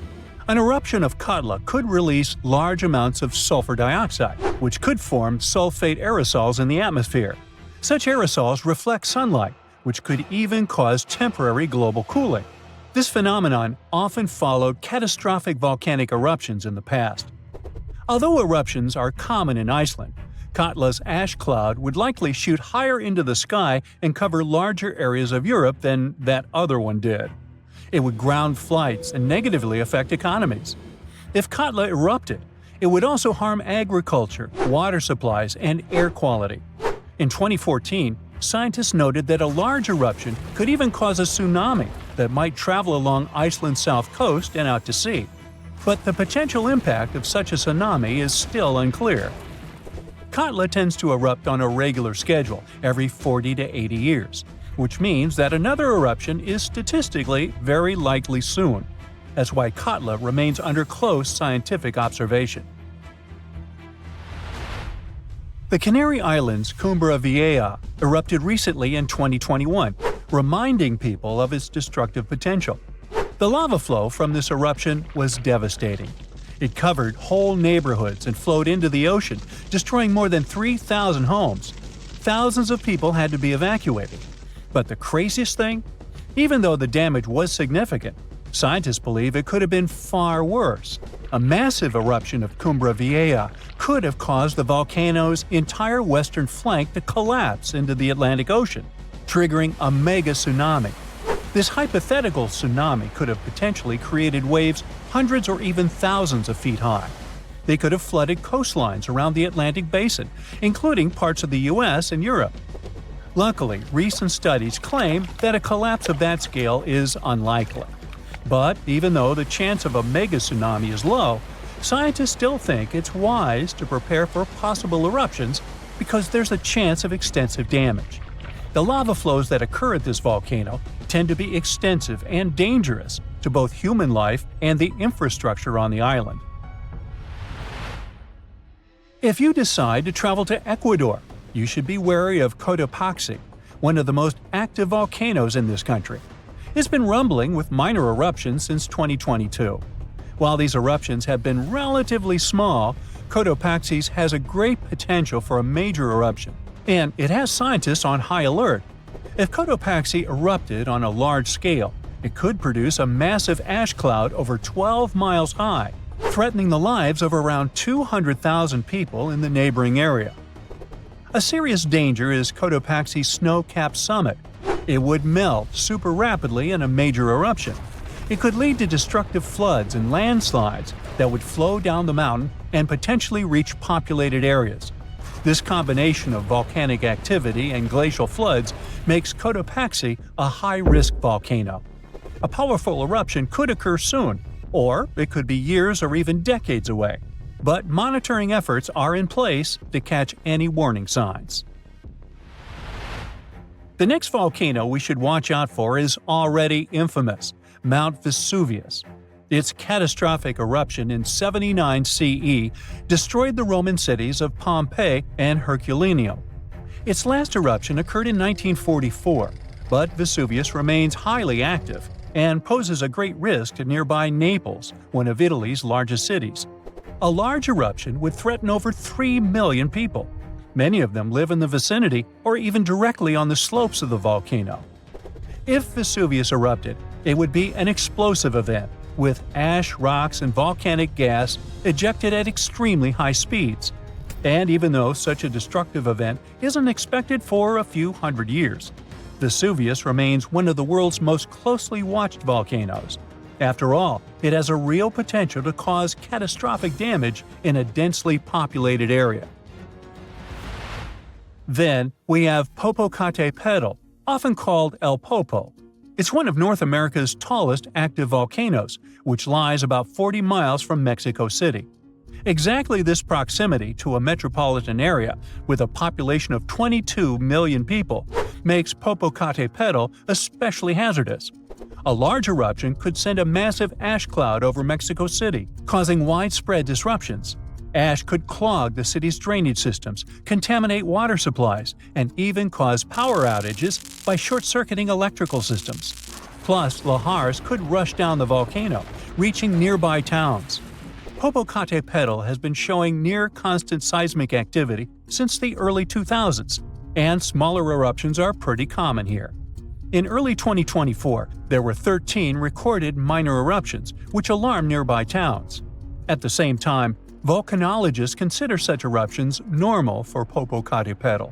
An eruption of Katla could release large amounts of sulfur dioxide, which could form sulfate aerosols in the atmosphere. Such aerosols reflect sunlight, which could even cause temporary global cooling. This phenomenon often followed catastrophic volcanic eruptions in the past. Although eruptions are common in Iceland, Katla's ash cloud would likely shoot higher into the sky and cover larger areas of Europe than that other one did. It would ground flights and negatively affect economies. If Katla erupted, it would also harm agriculture, water supplies, and air quality. In 2014, scientists noted that a large eruption could even cause a tsunami that might travel along Iceland's south coast and out to sea. But the potential impact of such a tsunami is still unclear. Katla tends to erupt on a regular schedule every 40 to 80 years, which means that another eruption is statistically very likely soon. That's why Katla remains under close scientific observation. The Canary Islands' Cumbre Vieja erupted recently in 2021, reminding people of its destructive potential. The lava flow from this eruption was devastating. It covered whole neighborhoods and flowed into the ocean, destroying more than 3,000 homes. Thousands of people had to be evacuated. But the craziest thing? Even though the damage was significant, scientists believe it could have been far worse. A massive eruption of Cumbre Vieja could have caused the volcano's entire western flank to collapse into the Atlantic Ocean, triggering a mega tsunami. This hypothetical tsunami could have potentially created waves hundreds or even thousands of feet high. They could have flooded coastlines around the Atlantic basin, including parts of the US and Europe. Luckily, recent studies claim that a collapse of that scale is unlikely. But even though the chance of a mega tsunami is low, scientists still think it's wise to prepare for possible eruptions because there's a chance of extensive damage. The lava flows that occur at this volcano tend to be extensive and dangerous to both human life and the infrastructure on the island. If you decide to travel to Ecuador, you should be wary of Cotopaxi, one of the most active volcanoes in this country. It's been rumbling with minor eruptions since 2022. While these eruptions have been relatively small, Cotopaxi has a great potential for a major eruption, and it has scientists on high alert. If Cotopaxi erupted on a large scale, it could produce a massive ash cloud over 12 miles high, threatening the lives of around 200,000 people in the neighboring area. A serious danger is Cotopaxi's snow-capped summit. It would melt super rapidly in a major eruption. It could lead to destructive floods and landslides that would flow down the mountain and potentially reach populated areas. This combination of volcanic activity and glacial floods makes Cotopaxi a high-risk volcano. A powerful eruption could occur soon, or it could be years or even decades away. But monitoring efforts are in place to catch any warning signs. The next volcano we should watch out for is already infamous, Mount Vesuvius. Its catastrophic eruption in 79 CE destroyed the Roman cities of Pompeii and Herculaneum. Its last eruption occurred in 1944, but Vesuvius remains highly active and poses a great risk to nearby Naples, one of Italy's largest cities. A large eruption would threaten over 3 million people. Many of them live in the vicinity or even directly on the slopes of the volcano. If Vesuvius erupted, it would be an explosive event, with ash, rocks, and volcanic gas ejected at extremely high speeds. And even though such a destructive event isn't expected for a few hundred years, Vesuvius remains one of the world's most closely watched volcanoes. After all, it has a real potential to cause catastrophic damage in a densely populated area. Then, we have Popocatépetl, often called El Popo. It's one of North America's tallest active volcanoes, which lies about 40 miles from Mexico City. Exactly this proximity to a metropolitan area with a population of 22 million people makes Popocatépetl especially hazardous. A large eruption could send a massive ash cloud over Mexico City, causing widespread disruptions. Ash could clog the city's drainage systems, contaminate water supplies, and even cause power outages by short-circuiting electrical systems. Plus, lahars could rush down the volcano, reaching nearby towns. Popocatépetl has been showing near-constant seismic activity since the early 2000s, and smaller eruptions are pretty common here. In early 2024, there were 13 recorded minor eruptions, which alarmed nearby towns. At the same time, volcanologists consider such eruptions normal for Popocatépetl.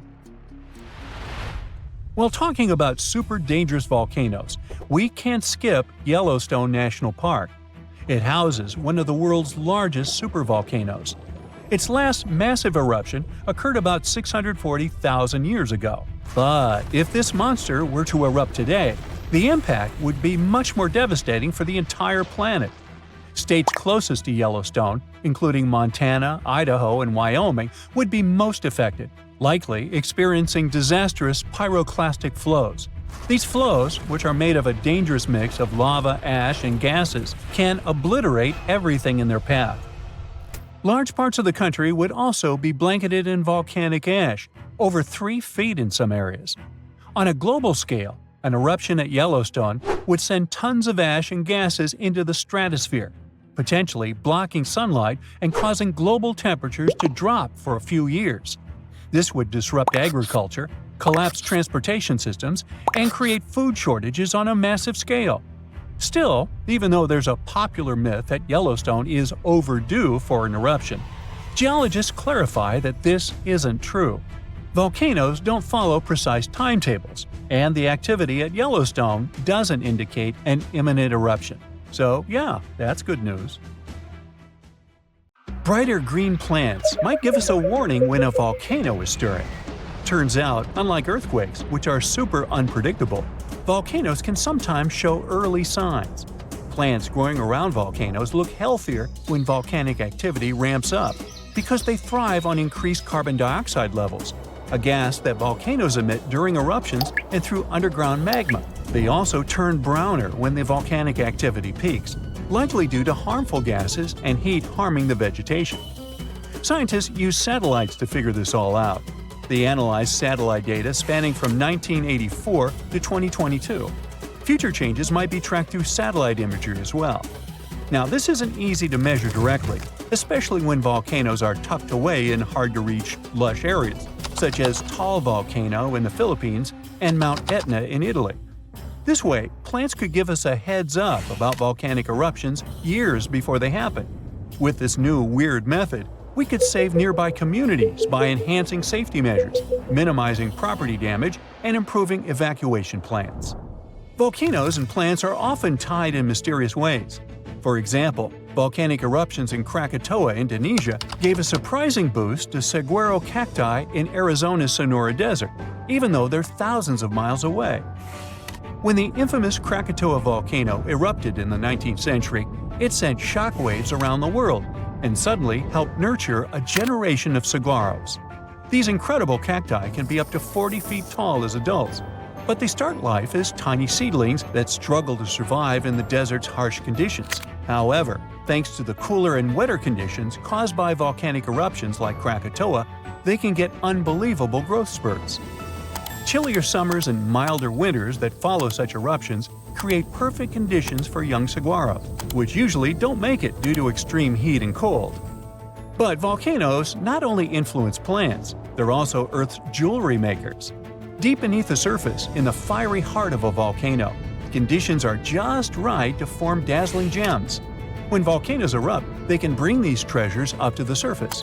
While talking about super dangerous volcanoes, we can't skip Yellowstone National Park. It houses one of the world's largest supervolcanoes. Its last massive eruption occurred about 640,000 years ago. But if this monster were to erupt today, the impact would be much more devastating for the entire planet. States closest to Yellowstone, including Montana, Idaho, and Wyoming, would be most affected, likely experiencing disastrous pyroclastic flows. These flows, which are made of a dangerous mix of lava, ash, and gases, can obliterate everything in their path. Large parts of the country would also be blanketed in volcanic ash, over 3 feet in some areas. On a global scale, an eruption at Yellowstone would send tons of ash and gases into the stratosphere, potentially blocking sunlight and causing global temperatures to drop for a few years. This would disrupt agriculture, collapse transportation systems, and create food shortages on a massive scale. Still, even though there's a popular myth that Yellowstone is overdue for an eruption, geologists clarify that this isn't true. Volcanoes don't follow precise timetables, and the activity at Yellowstone doesn't indicate an imminent eruption. So yeah, that's good news. Brighter green plants might give us a warning when a volcano is stirring. Turns out, unlike earthquakes, which are super unpredictable, volcanoes can sometimes show early signs. Plants growing around volcanoes look healthier when volcanic activity ramps up because they thrive on increased carbon dioxide levels, a gas that volcanoes emit during eruptions and through underground magma. They also turn browner when the volcanic activity peaks, likely due to harmful gases and heat harming the vegetation. Scientists use satellites to figure this all out. They analyzed satellite data spanning from 1984 to 2022. Future changes might be tracked through satellite imagery as well. Now, this isn't easy to measure directly, especially when volcanoes are tucked away in hard-to-reach, lush areas, such as Taal Volcano in the Philippines and Mount Etna in Italy. This way, plants could give us a heads up about volcanic eruptions years before they happen. With this new weird method, we could save nearby communities by enhancing safety measures, minimizing property damage, and improving evacuation plans. Volcanoes and plants are often tied in mysterious ways. For example, volcanic eruptions in Krakatoa, Indonesia, gave a surprising boost to saguaro cacti in Arizona's Sonora Desert, even though they're thousands of miles away. When the infamous Krakatoa volcano erupted in the 19th century, it sent shockwaves around the world and suddenly helped nurture a generation of saguaros. These incredible cacti can be up to 40 feet tall as adults, but they start life as tiny seedlings that struggle to survive in the desert's harsh conditions. However, thanks to the cooler and wetter conditions caused by volcanic eruptions like Krakatoa, they can get unbelievable growth spurts. Chillier summers and milder winters that follow such eruptions create perfect conditions for young saguaros, which usually don't make it due to extreme heat and cold. But volcanoes not only influence plants, they're also Earth's jewelry makers. Deep beneath the surface, in the fiery heart of a volcano, conditions are just right to form dazzling gems. When volcanoes erupt, they can bring these treasures up to the surface.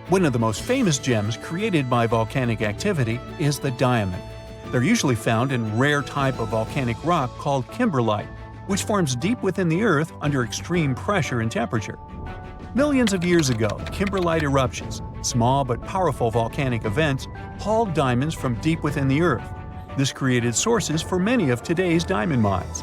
One of the most famous gems created by volcanic activity is the diamond. They're usually found in a rare type of volcanic rock called kimberlite, which forms deep within the Earth under extreme pressure and temperature. Millions of years ago, kimberlite eruptions, small but powerful volcanic events, hauled diamonds from deep within the Earth. This created sources for many of today's diamond mines.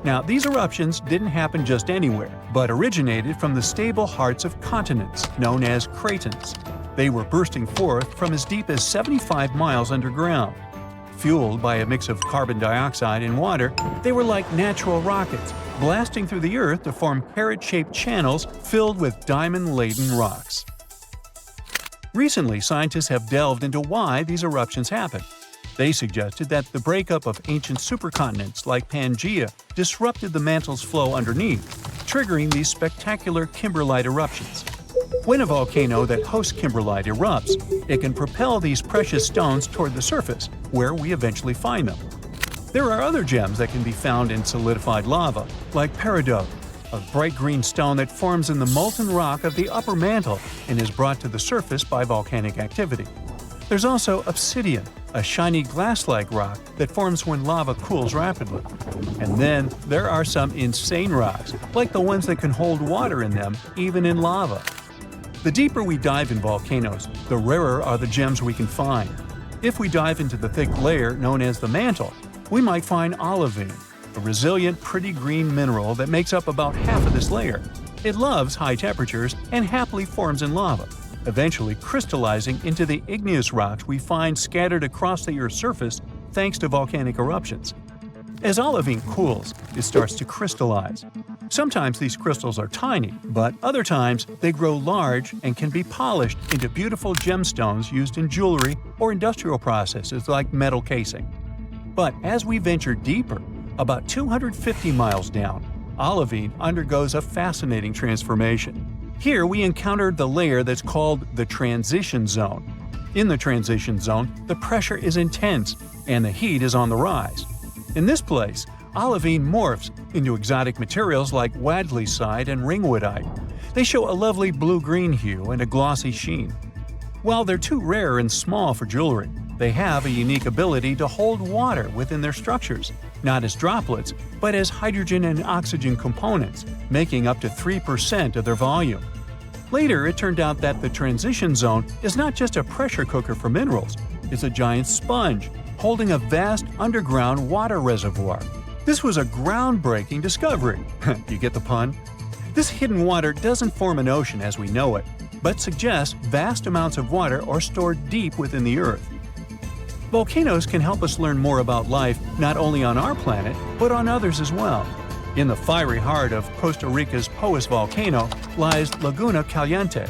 Now, these eruptions didn't happen just anywhere, but originated from the stable hearts of continents, known as cratons. They were bursting forth from as deep as 75 miles underground. Fueled by a mix of carbon dioxide and water, they were like natural rockets, blasting through the Earth to form carrot-shaped channels filled with diamond-laden rocks. Recently, scientists have delved into why these eruptions happen. They suggested that the breakup of ancient supercontinents like Pangaea disrupted the mantle's flow underneath, triggering these spectacular kimberlite eruptions. When a volcano that hosts kimberlite erupts, it can propel these precious stones toward the surface, where we eventually find them. There are other gems that can be found in solidified lava, like peridot, a bright green stone that forms in the molten rock of the upper mantle and is brought to the surface by volcanic activity. There's also obsidian, a shiny glass-like rock that forms when lava cools rapidly. And then there are some insane rocks, like the ones that can hold water in them even in lava. The deeper we dive in volcanoes, the rarer are the gems we can find. If we dive into the thick layer known as the mantle, we might find olivine, a resilient, pretty green mineral that makes up about half of this layer. It loves high temperatures and happily forms in lava, eventually crystallizing into the igneous rocks we find scattered across the Earth's surface thanks to volcanic eruptions. As olivine cools, it starts to crystallize. Sometimes these crystals are tiny, but other times they grow large and can be polished into beautiful gemstones used in jewelry or industrial processes like metal casing. But as we venture deeper, about 250 miles down, olivine undergoes a fascinating transformation. Here we encountered the layer that's called the transition zone. In the transition zone, the pressure is intense and the heat is on the rise. In this place, olivine morphs into exotic materials like wadleysite and ringwoodite. They show a lovely blue-green hue and a glossy sheen. While they're too rare and small for jewelry, they have a unique ability to hold water within their structures, not as droplets, but as hydrogen and oxygen components, making up to 3% of their volume. Later, it turned out that the transition zone is not just a pressure cooker for minerals, it's a giant sponge, holding a vast underground water reservoir. This was a groundbreaking discovery. You get the pun? This hidden water doesn't form an ocean as we know it, but suggests vast amounts of water are stored deep within the Earth. Volcanoes can help us learn more about life not only on our planet, but on others as well. In the fiery heart of Costa Rica's Poas volcano lies Laguna Caliente.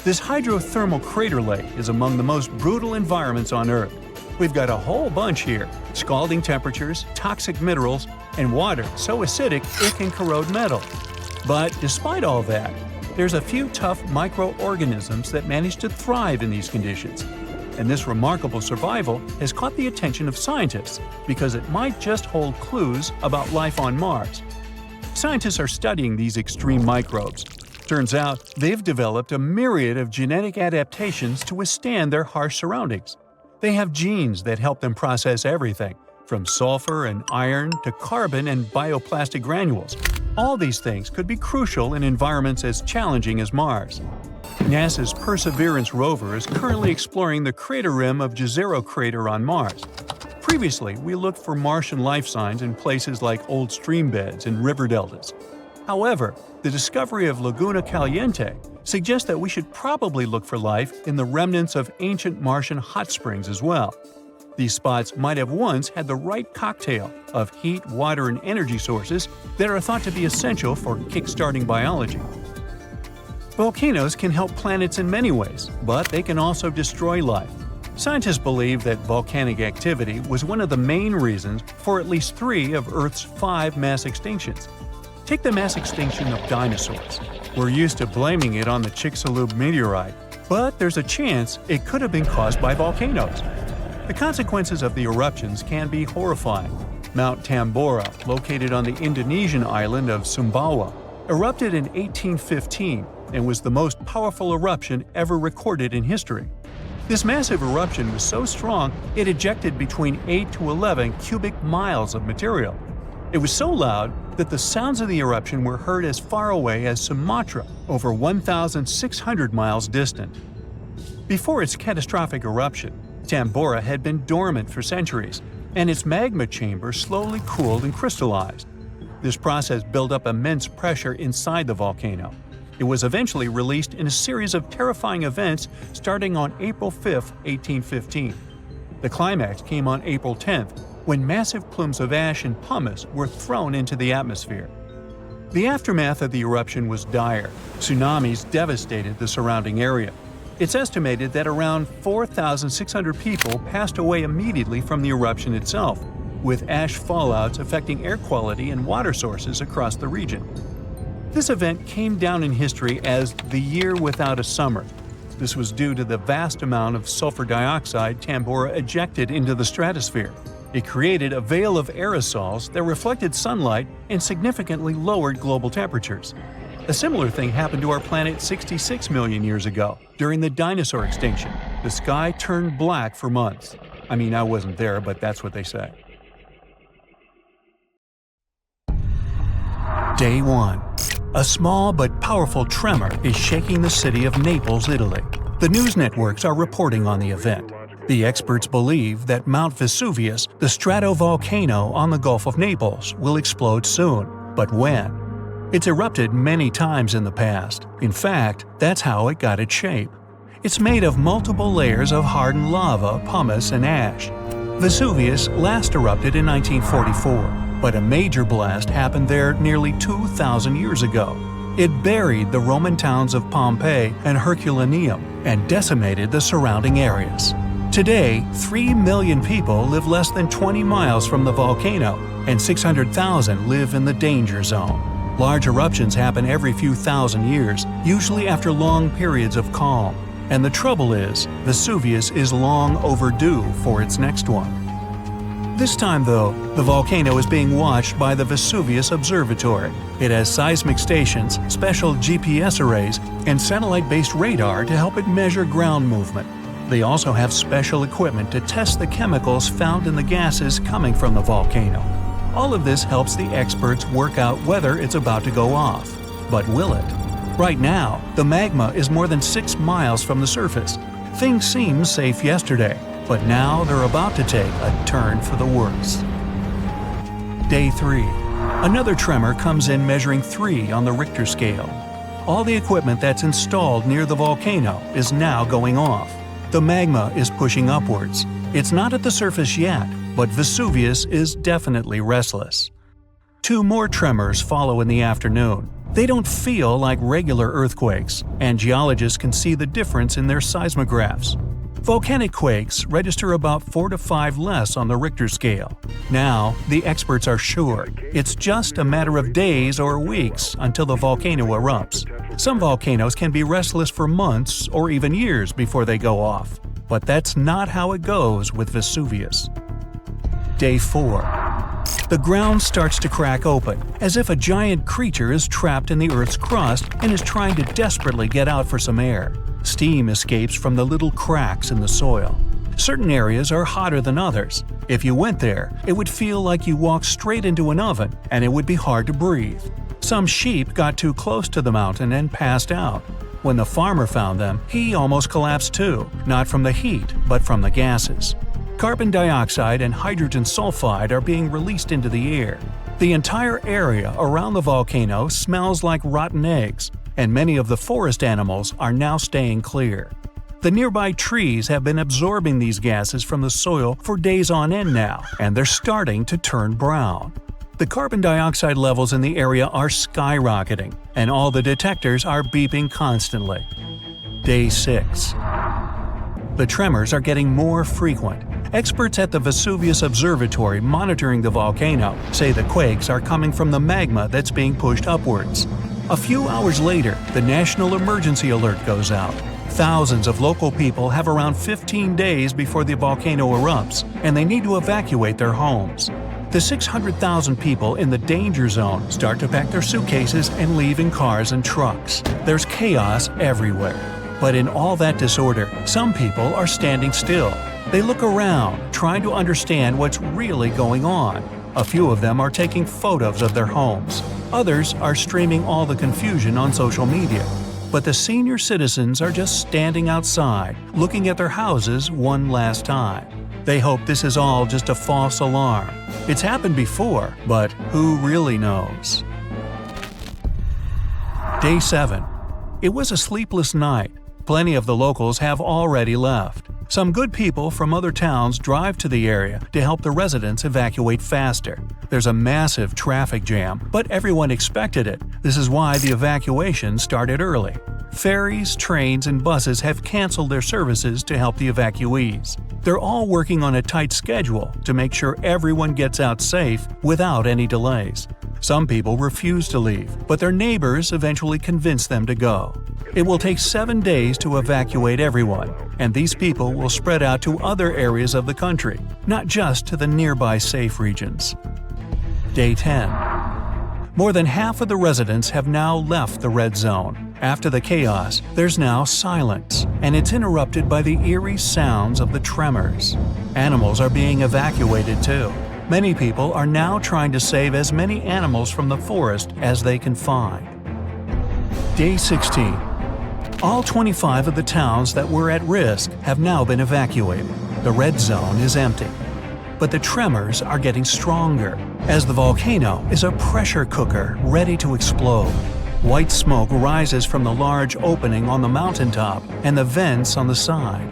This hydrothermal crater lake is among the most brutal environments on Earth. We've got a whole bunch here: scalding temperatures, toxic minerals, and water so acidic it can corrode metal. But despite all that, there's a few tough microorganisms that manage to thrive in these conditions. And this remarkable survival has caught the attention of scientists because it might just hold clues about life on Mars. Scientists are studying these extreme microbes. Turns out they've developed a myriad of genetic adaptations to withstand their harsh surroundings. They have genes that help them process everything, from sulfur and iron to carbon and bioplastic granules. All these things could be crucial in environments as challenging as Mars. NASA's Perseverance rover is currently exploring the crater rim of Jezero crater on Mars. Previously, we looked for Martian life signs in places like old stream beds and river deltas. However, the discovery of Laguna Caliente suggests that we should probably look for life in the remnants of ancient Martian hot springs as well. These spots might have once had the right cocktail of heat, water, and energy sources that are thought to be essential for kickstarting biology. Volcanoes can help planets in many ways, but they can also destroy life. Scientists believe that volcanic activity was one of the main reasons for at least 3 of Earth's 5 mass extinctions. Take the mass extinction of dinosaurs. We're used to blaming it on the Chicxulub meteorite, but there's a chance it could have been caused by volcanoes. The consequences of the eruptions can be horrifying. Mount Tambora, located on the Indonesian island of Sumbawa, erupted in 1815 and was the most powerful eruption ever recorded in history. This massive eruption was so strong it ejected between 8 to 11 cubic miles of material. It was so loud that the sounds of the eruption were heard as far away as Sumatra, over 1,600 miles distant. Before its catastrophic eruption, Tambora had been dormant for centuries, and its magma chamber slowly cooled and crystallized. This process built up immense pressure inside the volcano. It was eventually released in a series of terrifying events starting on April 5, 1815. The climax came on April 10th, when massive plumes of ash and pumice were thrown into the atmosphere. The aftermath of the eruption was dire. Tsunamis devastated the surrounding area. It's estimated that around 4,600 people passed away immediately from the eruption itself, with ash fallouts affecting air quality and water sources across the region. This event came down in history as the year without a summer. This was due to the vast amount of sulfur dioxide Tambora ejected into the stratosphere. It created a veil of aerosols that reflected sunlight and significantly lowered global temperatures. A similar thing happened to our planet 66 million years ago, during the dinosaur extinction. The sky turned black for months. I mean, I wasn't there, but that's what they say. Day 1. A small but powerful tremor is shaking the city of Naples, Italy. The news networks are reporting on the event. The experts believe that Mount Vesuvius, the stratovolcano on the Gulf of Naples, will explode soon. But when? It's erupted many times in the past. In fact, that's how it got its shape. It's made of multiple layers of hardened lava, pumice, and ash. Vesuvius last erupted in 1944, but a major blast happened there nearly 2,000 years ago. It buried the Roman towns of Pompeii and Herculaneum and decimated the surrounding areas. Today, 3 million people live less than 20 miles from the volcano, and 600,000 live in the danger zone. Large eruptions happen every few thousand years, usually after long periods of calm. And the trouble is, Vesuvius is long overdue for its next one. This time, though, the volcano is being watched by the Vesuvius Observatory. It has seismic stations, special GPS arrays, and satellite-based radar to help it measure ground movement. They also have special equipment to test the chemicals found in the gases coming from the volcano. All of this helps the experts work out whether it's about to go off. But will it? Right now, the magma is more than 6 miles from the surface. Things seemed safe yesterday, but now they're about to take a turn for the worse. Day 3. Another tremor comes in measuring 3 on the Richter scale. All the equipment that's installed near the volcano is now going off. The magma is pushing upwards. It's not at the surface yet, but Vesuvius is definitely restless. 2 more tremors follow in the afternoon. They don't feel like regular earthquakes, and geologists can see the difference in their seismographs. Volcanic quakes register about 4 to 5 less on the Richter scale. Now, the experts are sure it's just a matter of days or weeks until the volcano erupts. Some volcanoes can be restless for months or even years before they go off. But that's not how it goes with Vesuvius. Day 4. The ground starts to crack open, as if a giant creature is trapped in the Earth's crust and is trying to desperately get out for some air. Steam escapes from the little cracks in the soil. Certain areas are hotter than others. If you went there, it would feel like you walked straight into an oven, and it would be hard to breathe. Some sheep got too close to the mountain and passed out. When the farmer found them, he almost collapsed too, not from the heat, but from the gases. Carbon dioxide and hydrogen sulfide are being released into the air. The entire area around the volcano smells like rotten eggs, and many of the forest animals are now staying clear. The nearby trees have been absorbing these gases from the soil for days on end now, and they're starting to turn brown. The carbon dioxide levels in the area are skyrocketing, and all the detectors are beeping constantly. Day 6. The tremors are getting more frequent. Experts at the Vesuvius Observatory monitoring the volcano say the quakes are coming from the magma that's being pushed upwards. A few hours later, the national emergency alert goes out. Thousands of local people have around 15 days before the volcano erupts, and they need to evacuate their homes. The 600,000 people in the danger zone start to pack their suitcases and leave in cars and trucks. There's chaos everywhere. But in all that disorder, some people are standing still. They look around, trying to understand what's really going on. A few of them are taking photos of their homes. Others are streaming all the confusion on social media. But the senior citizens are just standing outside, looking at their houses one last time. They hope this is all just a false alarm. It's happened before, but who really knows? Day 7. It was a sleepless night. Plenty of the locals have already left. Some good people from other towns drive to the area to help the residents evacuate faster. There's a massive traffic jam, but everyone expected it. This is why the evacuation started early. Ferries, trains, and buses have canceled their services to help the evacuees. They're all working on a tight schedule to make sure everyone gets out safe without any delays. Some people refuse to leave, but their neighbors eventually convince them to go. It will take 7 days to evacuate everyone, and these people will spread out to other areas of the country, not just to the nearby safe regions. Day 10. More than half of the residents have now left the red zone. After the chaos, there's now silence, and it's interrupted by the eerie sounds of the tremors. Animals are being evacuated too. Many people are now trying to save as many animals from the forest as they can find. Day 16. All 25 of the towns that were at risk have now been evacuated. The red zone is empty. But the tremors are getting stronger, as the volcano is a pressure cooker ready to explode. White smoke rises from the large opening on the mountaintop and the vents on the side.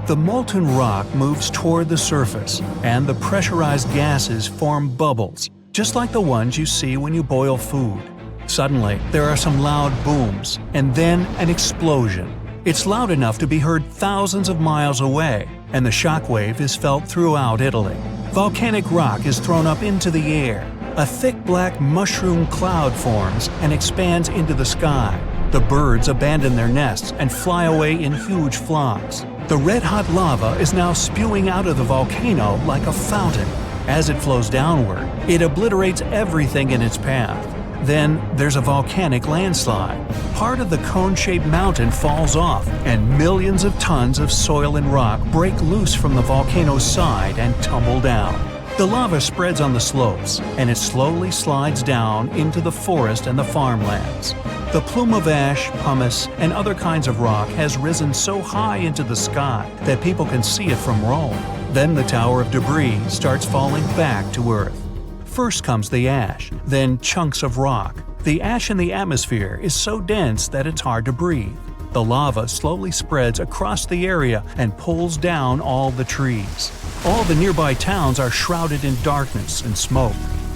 The molten rock moves toward the surface, and the pressurized gases form bubbles, just like the ones you see when you boil food. Suddenly, there are some loud booms, and then an explosion. It's loud enough to be heard thousands of miles away, and the shockwave is felt throughout Italy. Volcanic rock is thrown up into the air. A thick black mushroom cloud forms and expands into the sky. The birds abandon their nests and fly away in huge flocks. The red-hot lava is now spewing out of the volcano like a fountain. As it flows downward, it obliterates everything in its path. Then there's a volcanic landslide. Part of the cone-shaped mountain falls off, and millions of tons of soil and rock break loose from the volcano's side and tumble down. The lava spreads on the slopes, and it slowly slides down into the forest and the farmlands. The plume of ash, pumice, and other kinds of rock has risen so high into the sky that people can see it from Rome. Then the tower of debris starts falling back to Earth. First comes the ash, then chunks of rock. The ash in the atmosphere is so dense that it's hard to breathe. The lava slowly spreads across the area and pulls down all the trees. All the nearby towns are shrouded in darkness and smoke.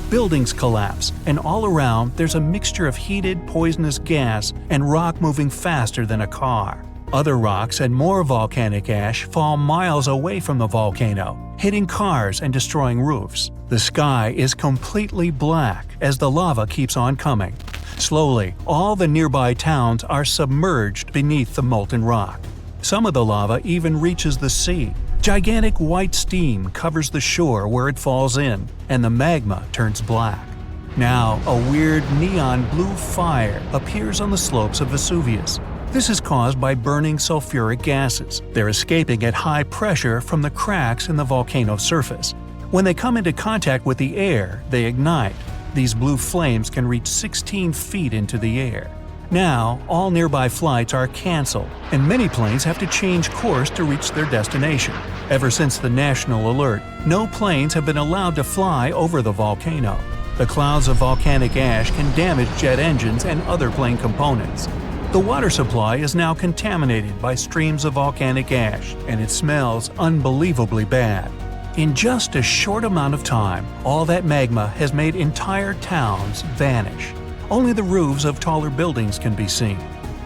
Buildings collapse, and all around there's a mixture of heated, poisonous gas and rock moving faster than a car. Other rocks and more volcanic ash fall miles away from the volcano, hitting cars and destroying roofs. The sky is completely black as the lava keeps on coming. Slowly, all the nearby towns are submerged beneath the molten rock. Some of the lava even reaches the sea. Gigantic white steam covers the shore where it falls in, and the magma turns black. Now, a weird neon blue fire appears on the slopes of Vesuvius. This is caused by burning sulfuric gases. They're escaping at high pressure from the cracks in the volcano's surface. When they come into contact with the air, they ignite. These blue flames can reach 16 feet into the air. Now, all nearby flights are canceled, and many planes have to change course to reach their destination. Ever since the national alert, no planes have been allowed to fly over the volcano. The clouds of volcanic ash can damage jet engines and other plane components. The water supply is now contaminated by streams of volcanic ash, and it smells unbelievably bad. In just a short amount of time, all that magma has made entire towns vanish. Only the roofs of taller buildings can be seen.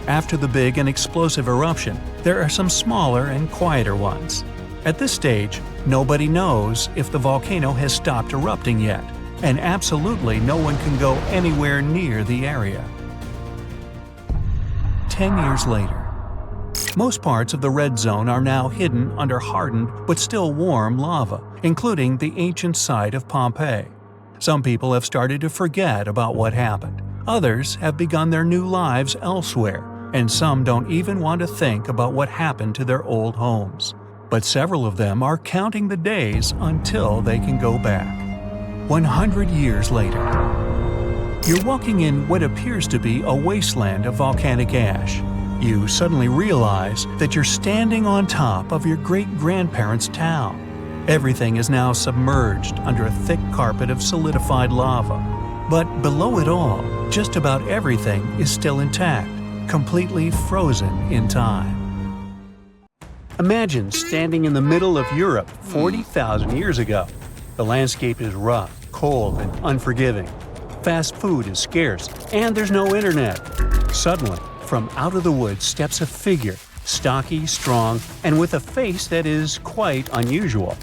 After the big and explosive eruption, there are some smaller and quieter ones. At this stage, nobody knows if the volcano has stopped erupting yet, and absolutely no one can go anywhere near the area. 10 years later. Most parts of the red zone are now hidden under hardened but still warm lava, including the ancient site of Pompeii. Some people have started to forget about what happened. Others have begun their new lives elsewhere, and some don't even want to think about what happened to their old homes. But several of them are counting the days until they can go back. 100 years later. You're walking in what appears to be a wasteland of volcanic ash. You suddenly realize that you're standing on top of your great-grandparents' town. Everything is now submerged under a thick carpet of solidified lava. But below it all, just about everything is still intact, completely frozen in time. Imagine standing in the middle of Europe 40,000 years ago. The landscape is rough, cold, and unforgiving. Fast food is scarce, and there's no internet. Suddenly, from out of the woods steps a figure, stocky, strong, and with a face that is quite unusual.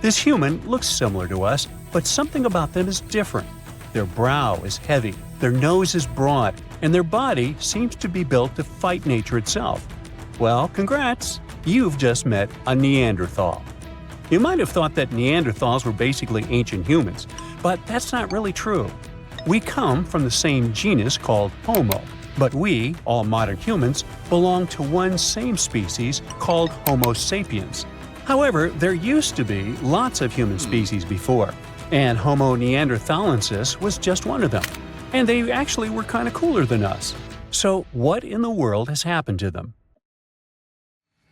This human looks similar to us, but something about them is different. Their brow is heavy, their nose is broad, and their body seems to be built to fight nature itself. Well, congrats! You've just met a Neanderthal. You might have thought that Neanderthals were basically ancient humans, but that's not really true. We come from the same genus called Homo, but we, all modern humans, belong to one same species called Homo sapiens. However, there used to be lots of human species before, and Homo neanderthalensis was just one of them. And they actually were kind of cooler than us. So, what in the world has happened to them?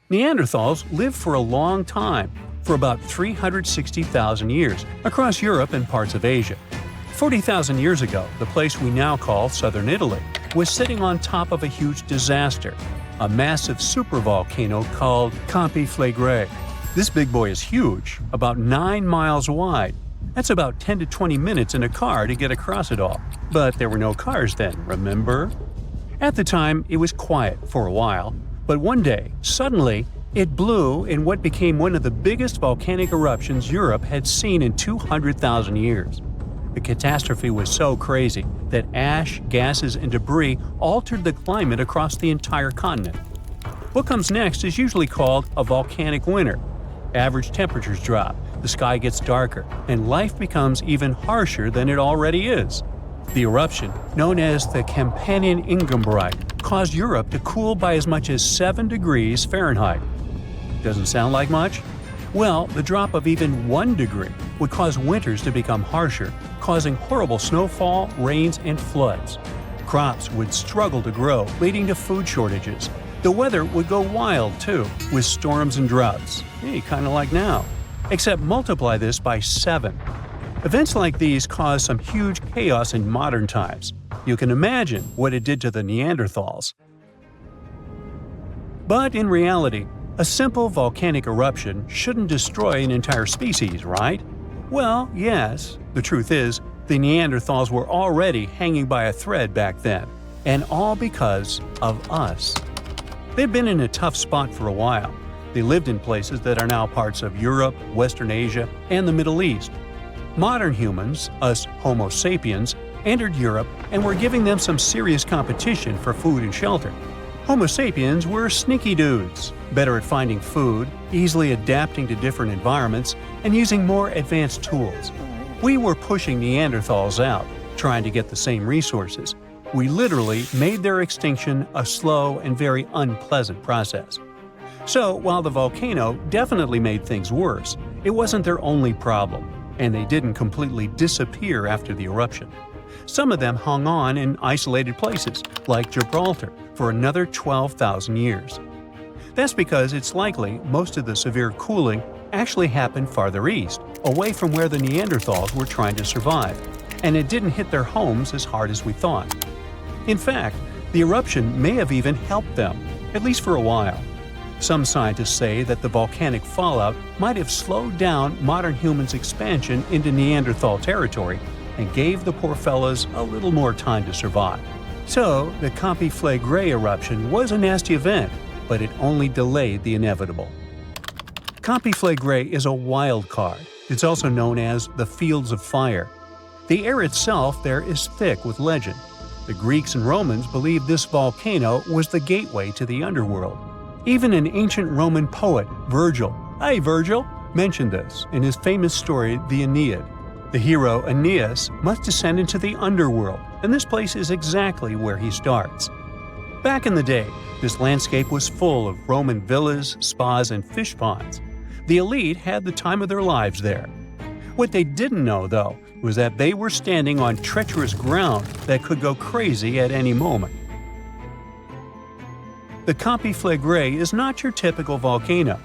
Neanderthals lived for a long time, for about 360,000 years, across Europe and parts of Asia. 40,000 years ago, the place we now call southern Italy was sitting on top of a huge disaster, a massive supervolcano called Campi Flegrei. This big boy is huge, about 9 miles wide. That's about 10 to 20 minutes in a car to get across it all. But there were no cars then, remember? At the time, it was quiet for a while, but one day, suddenly, it blew in what became one of the biggest volcanic eruptions Europe had seen in 200,000 years. The catastrophe was so crazy that ash, gases, and debris altered the climate across the entire continent. What comes next is usually called a volcanic winter. Average temperatures drop, the sky gets darker, and life becomes even harsher than it already is. The eruption, known as the Campanian Ingembrite, caused Europe to cool by as much as 7 degrees Fahrenheit. Doesn't sound like much? Well, the drop of even 1 degree would cause winters to become harsher, causing horrible snowfall, rains, and floods. Crops would struggle to grow, leading to food shortages. The weather would go wild, too, with storms and droughts. Hey, kind of like now. Except multiply this by 7. Events like these caused some huge chaos in modern times. You can imagine what it did to the Neanderthals. But in reality, a simple volcanic eruption shouldn't destroy an entire species, right? Well, yes. The truth is, the Neanderthals were already hanging by a thread back then, and all because of us. They've been in a tough spot for a while. They lived in places that are now parts of Europe, Western Asia, and the Middle East. Modern humans, us Homo sapiens, entered Europe and were giving them some serious competition for food and shelter. Homo sapiens were sneaky dudes, better at finding food, easily adapting to different environments, and using more advanced tools. We were pushing Neanderthals out, trying to get the same resources. We literally made their extinction a slow and very unpleasant process. So, while the volcano definitely made things worse, it wasn't their only problem, and they didn't completely disappear after the eruption. Some of them hung on in isolated places, like Gibraltar, for another 12,000 years. That's because it's likely most of the severe cooling actually happened farther east, away from where the Neanderthals were trying to survive, and it didn't hit their homes as hard as we thought. In fact, the eruption may have even helped them, at least for a while. Some scientists say that the volcanic fallout might have slowed down modern humans' expansion into Neanderthal territory and gave the poor fellas a little more time to survive. So, the Campi Flegrei eruption was a nasty event, but it only delayed the inevitable. Campi Flegrei is a wild card. It's also known as the Fields of Fire. The air itself there is thick with legend. The Greeks and Romans believed this volcano was the gateway to the underworld. Even an ancient Roman poet, Virgil, mentioned this in his famous story, the Aeneid. The hero Aeneas must descend into the underworld, and this place is exactly where he starts. Back in the day, this landscape was full of Roman villas, spas, and fish ponds. The elite had the time of their lives there. What they didn't know, though, was that they were standing on treacherous ground that could go crazy at any moment. The Campi Flegrei is not your typical volcano.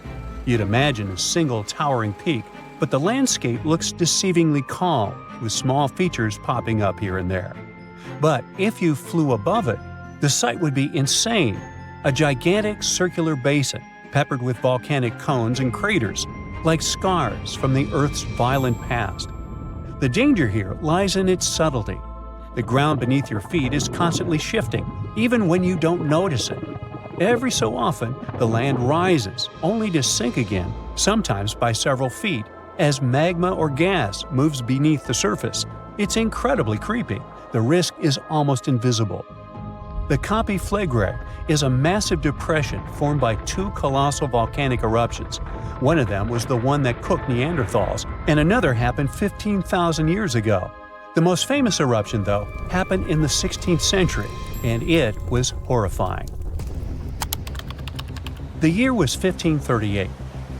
You'd imagine a single towering peak, but the landscape looks deceivingly calm, with small features popping up here and there. But if you flew above it, the sight would be insane. A gigantic circular basin, peppered with volcanic cones and craters, like scars from the Earth's violent past. The danger here lies in its subtlety. The ground beneath your feet is constantly shifting, even when you don't notice it. Every so often, the land rises, only to sink again, sometimes by several feet, as magma or gas moves beneath the surface. It's incredibly creepy. The risk is almost invisible. The Campi Flegrei is a massive depression formed by 2 colossal volcanic eruptions. One of them was the one that cooked Neanderthals, and another happened 15,000 years ago. The most famous eruption, though, happened in the 16th century, and it was horrifying. The year was 1538.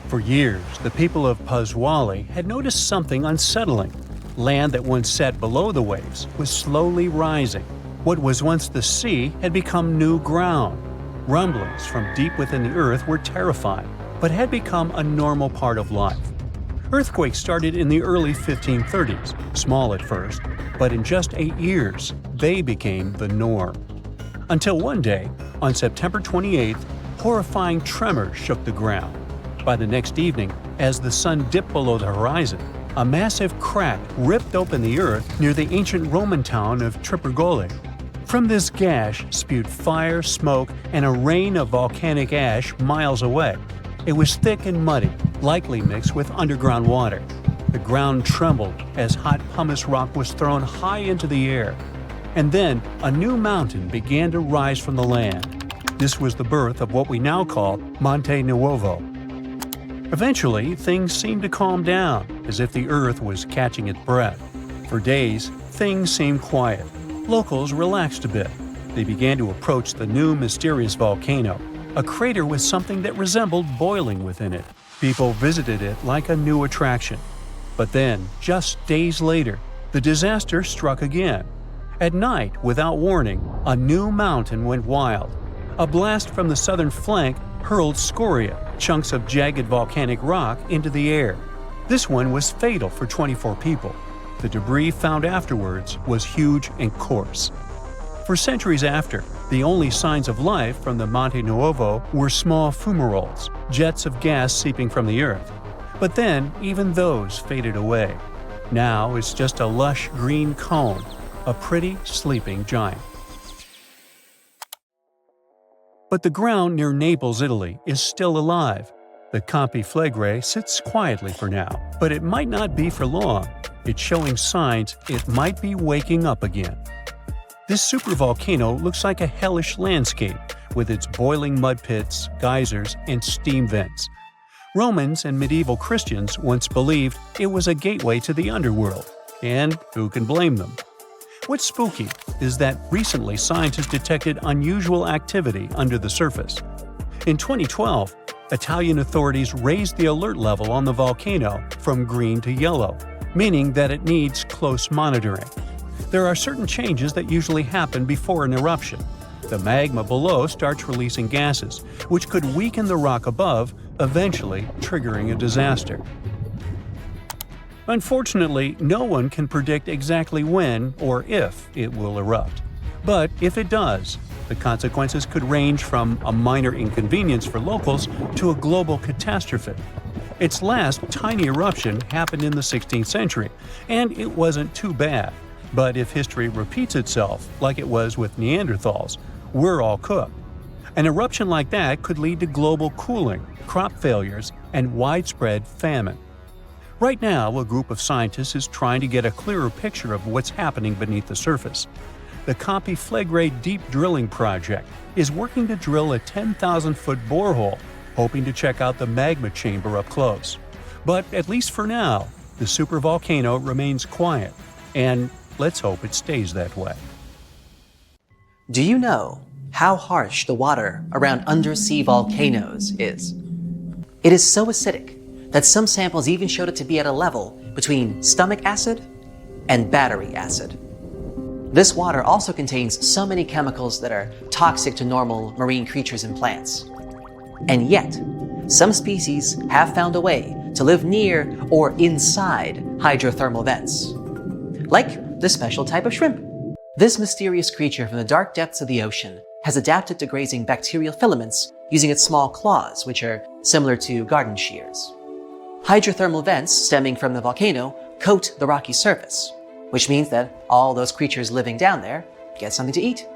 For years, the people of Paswali had noticed something unsettling. Land that once sat below the waves was slowly rising. What was once the sea had become new ground. Rumblings from deep within the earth were terrifying, but had become a normal part of life. Earthquakes started in the early 1530s, small at first, but in just 8 years, they became the norm. Until one day, on September 28th, horrifying tremors shook the ground. By the next evening, as the sun dipped below the horizon, a massive crack ripped open the earth near the ancient Roman town of Tripurgoli. From this gash spewed fire, smoke, and a rain of volcanic ash miles away. It was thick and muddy, likely mixed with underground water. The ground trembled as hot pumice rock was thrown high into the air. And then a new mountain began to rise from the land. This was the birth of what we now call Monte Nuovo. Eventually, things seemed to calm down, as if the earth was catching its breath. For days, things seemed quiet. Locals relaxed a bit. They began to approach the new mysterious volcano, a crater with something that resembled boiling within it. People visited it like a new attraction. But then, just days later, the disaster struck again. At night, without warning, a new mountain went wild. A blast from the southern flank hurled scoria, chunks of jagged volcanic rock, into the air. This one was fatal for 24 people. The debris found afterwards was huge and coarse. For centuries after, the only signs of life from the Monte Nuovo were small fumaroles, jets of gas seeping from the earth. But then, even those faded away. Now it's just a lush green cone, a pretty sleeping giant. But the ground near Naples, Italy, is still alive. The Campi Flegrei sits quietly for now, but it might not be for long. It's showing signs it might be waking up again. This supervolcano looks like a hellish landscape, with its boiling mud pits, geysers, and steam vents. Romans and medieval Christians once believed it was a gateway to the underworld, and who can blame them? What's spooky is that recently scientists detected unusual activity under the surface. In 2012, Italian authorities raised the alert level on the volcano from green to yellow, meaning that it needs close monitoring. There are certain changes that usually happen before an eruption. The magma below starts releasing gases, which could weaken the rock above, eventually triggering a disaster. Unfortunately, no one can predict exactly when or if it will erupt. But if it does, the consequences could range from a minor inconvenience for locals to a global catastrophe. Its last tiny eruption happened in the 16th century, and it wasn't too bad. But if history repeats itself, like it was with Neanderthals, we're all cooked. An eruption like that could lead to global cooling, crop failures, and widespread famine. Right now, a group of scientists is trying to get a clearer picture of what's happening beneath the surface. The Campi Flegrei Deep Drilling Project is working to drill a 10,000-foot borehole, hoping to check out the magma chamber up close. But at least for now, the supervolcano remains quiet, and let's hope it stays that way. Do you know how harsh the water around undersea volcanoes is? It is so acidic that some samples even showed it to be at a level between stomach acid and battery acid. This water also contains so many chemicals that are toxic to normal marine creatures and plants. And yet, some species have found a way to live near or inside hydrothermal vents, like this special type of shrimp. This mysterious creature from the dark depths of the ocean has adapted to grazing bacterial filaments using its small claws, which are similar to garden shears. Hydrothermal vents stemming from the volcano coat the rocky surface, which means that all those creatures living down there get something to eat.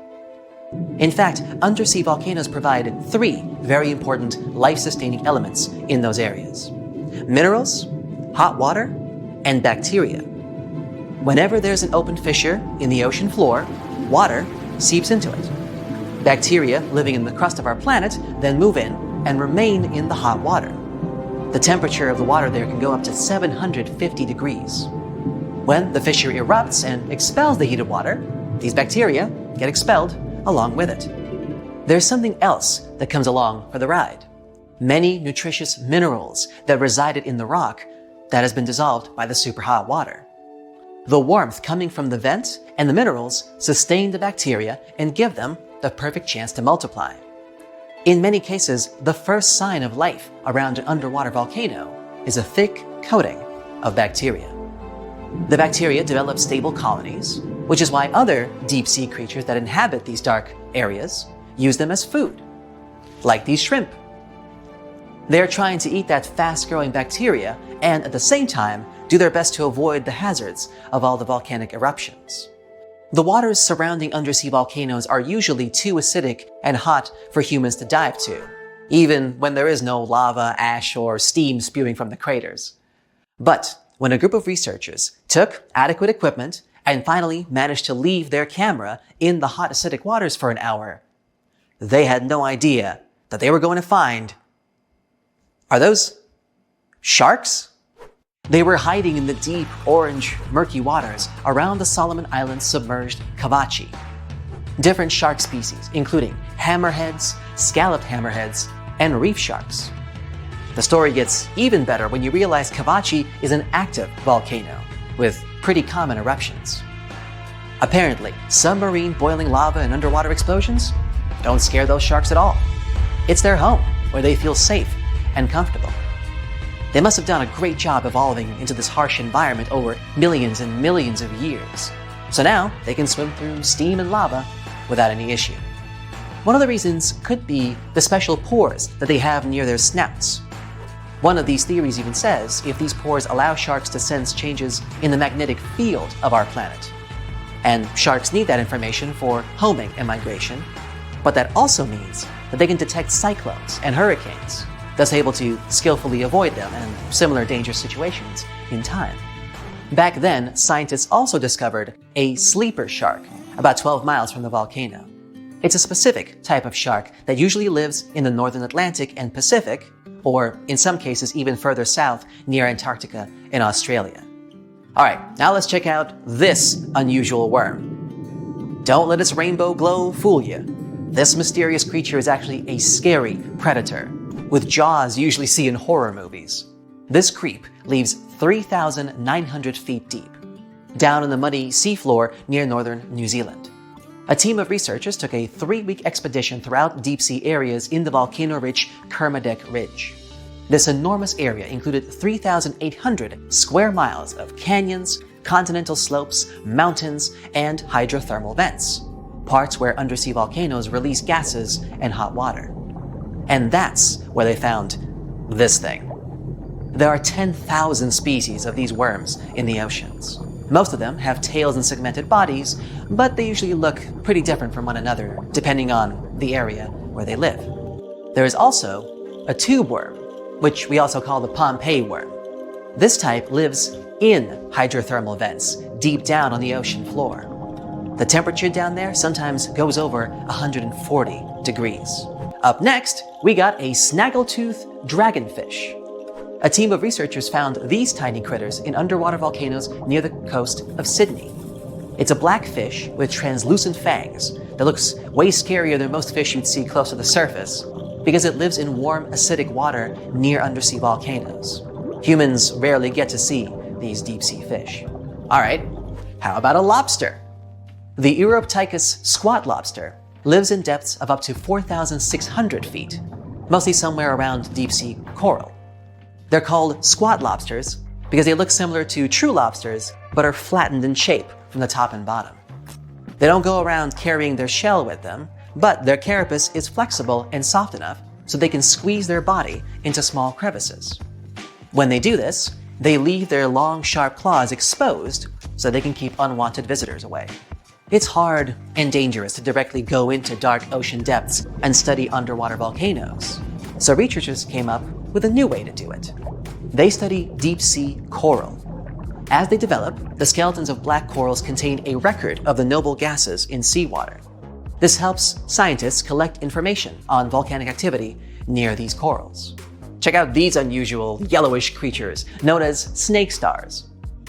In fact, undersea volcanoes provide 3 very important life-sustaining elements in those areas: minerals, hot water, and bacteria. Whenever there's an open fissure in the ocean floor, water seeps into it. Bacteria living in the crust of our planet then move in and remain in the hot water. The temperature of the water there can go up to 750 degrees. When the fissure erupts and expels the heated water, these bacteria get expelled along with it. There's something else that comes along for the ride: many nutritious minerals that resided in the rock that has been dissolved by the super hot water. The warmth coming from the vent and the minerals sustain the bacteria and give them the perfect chance to multiply. In many cases, the first sign of life around an underwater volcano is a thick coating of bacteria. The bacteria develop stable colonies, which is why other deep-sea creatures that inhabit these dark areas use them as food, like these shrimp. They are trying to eat that fast-growing bacteria and at the same time do their best to avoid the hazards of all the volcanic eruptions. The waters surrounding undersea volcanoes are usually too acidic and hot for humans to dive to, even when there is no lava, ash, or steam spewing from the craters. But when a group of researchers took adequate equipment and finally managed to leave their camera in the hot acidic waters for an hour, they had no idea that they were going to find, are those sharks? They were hiding in the deep, orange, murky waters around the Solomon Islands submerged Cavachi. Different shark species, including hammerheads, scalloped hammerheads, and reef sharks. The story gets even better when you realize Cavachi is an active volcano with pretty common eruptions. Apparently, submarine boiling lava and underwater explosions don't scare those sharks at all. It's their home, where they feel safe and comfortable. They must have done a great job evolving into this harsh environment over millions and millions of years. So now they can swim through steam and lava without any issue. One of the reasons could be the special pores that they have near their snouts. One of these theories even says if these pores allow sharks to sense changes in the magnetic field of our planet. And sharks need that information for homing and migration, but that also means that they can detect cyclones and hurricanes, thus able to skillfully avoid them and similar dangerous situations in time. Back then, scientists also discovered a sleeper shark about 12 miles from the volcano. It's a specific type of shark that usually lives in the northern Atlantic and Pacific, or in some cases even further south near Antarctica and Australia. Alright, now let's check out this unusual worm. Don't let its rainbow glow fool you. This mysterious creature is actually a scary predator, with jaws you usually see in horror movies. This creep lives 3,900 feet deep, down in the muddy seafloor near northern New Zealand. A team of researchers took a 3-week expedition throughout deep-sea areas in the volcano-rich Kermadec Ridge. This enormous area included 3,800 square miles of canyons, continental slopes, mountains, and hydrothermal vents, parts where undersea volcanoes release gases and hot water. And that's where they found this thing. There are 10,000 species of these worms in the oceans. Most of them have tails and segmented bodies, but they usually look pretty different from one another depending on the area where they live. There is also a tube worm, which we also call the Pompeii worm. This type lives in hydrothermal vents deep down on the ocean floor. The temperature down there sometimes goes over 140 degrees. Up next, we got a snaggletooth dragonfish. A team of researchers found these tiny critters in underwater volcanoes near the coast of Sydney. It's a black fish with translucent fangs that looks way scarier than most fish you'd see close to the surface because it lives in warm, acidic water near undersea volcanoes. Humans rarely get to see these deep-sea fish. Alright, how about a lobster? The Europtychus squat lobster lives in depths of up to 4,600 feet, mostly somewhere around deep-sea coral. They're called squat lobsters because they look similar to true lobsters but are flattened in shape from the top and bottom. They don't go around carrying their shell with them, but their carapace is flexible and soft enough so they can squeeze their body into small crevices. When they do this, they leave their long, sharp claws exposed so they can keep unwanted visitors away. It's hard and dangerous to directly go into dark ocean depths and study underwater volcanoes, so researchers came up with a new way to do it. They study deep-sea coral. As they develop, the skeletons of black corals contain a record of the noble gases in seawater. This helps scientists collect information on volcanic activity near these corals. Check out these unusual yellowish creatures known as snake stars.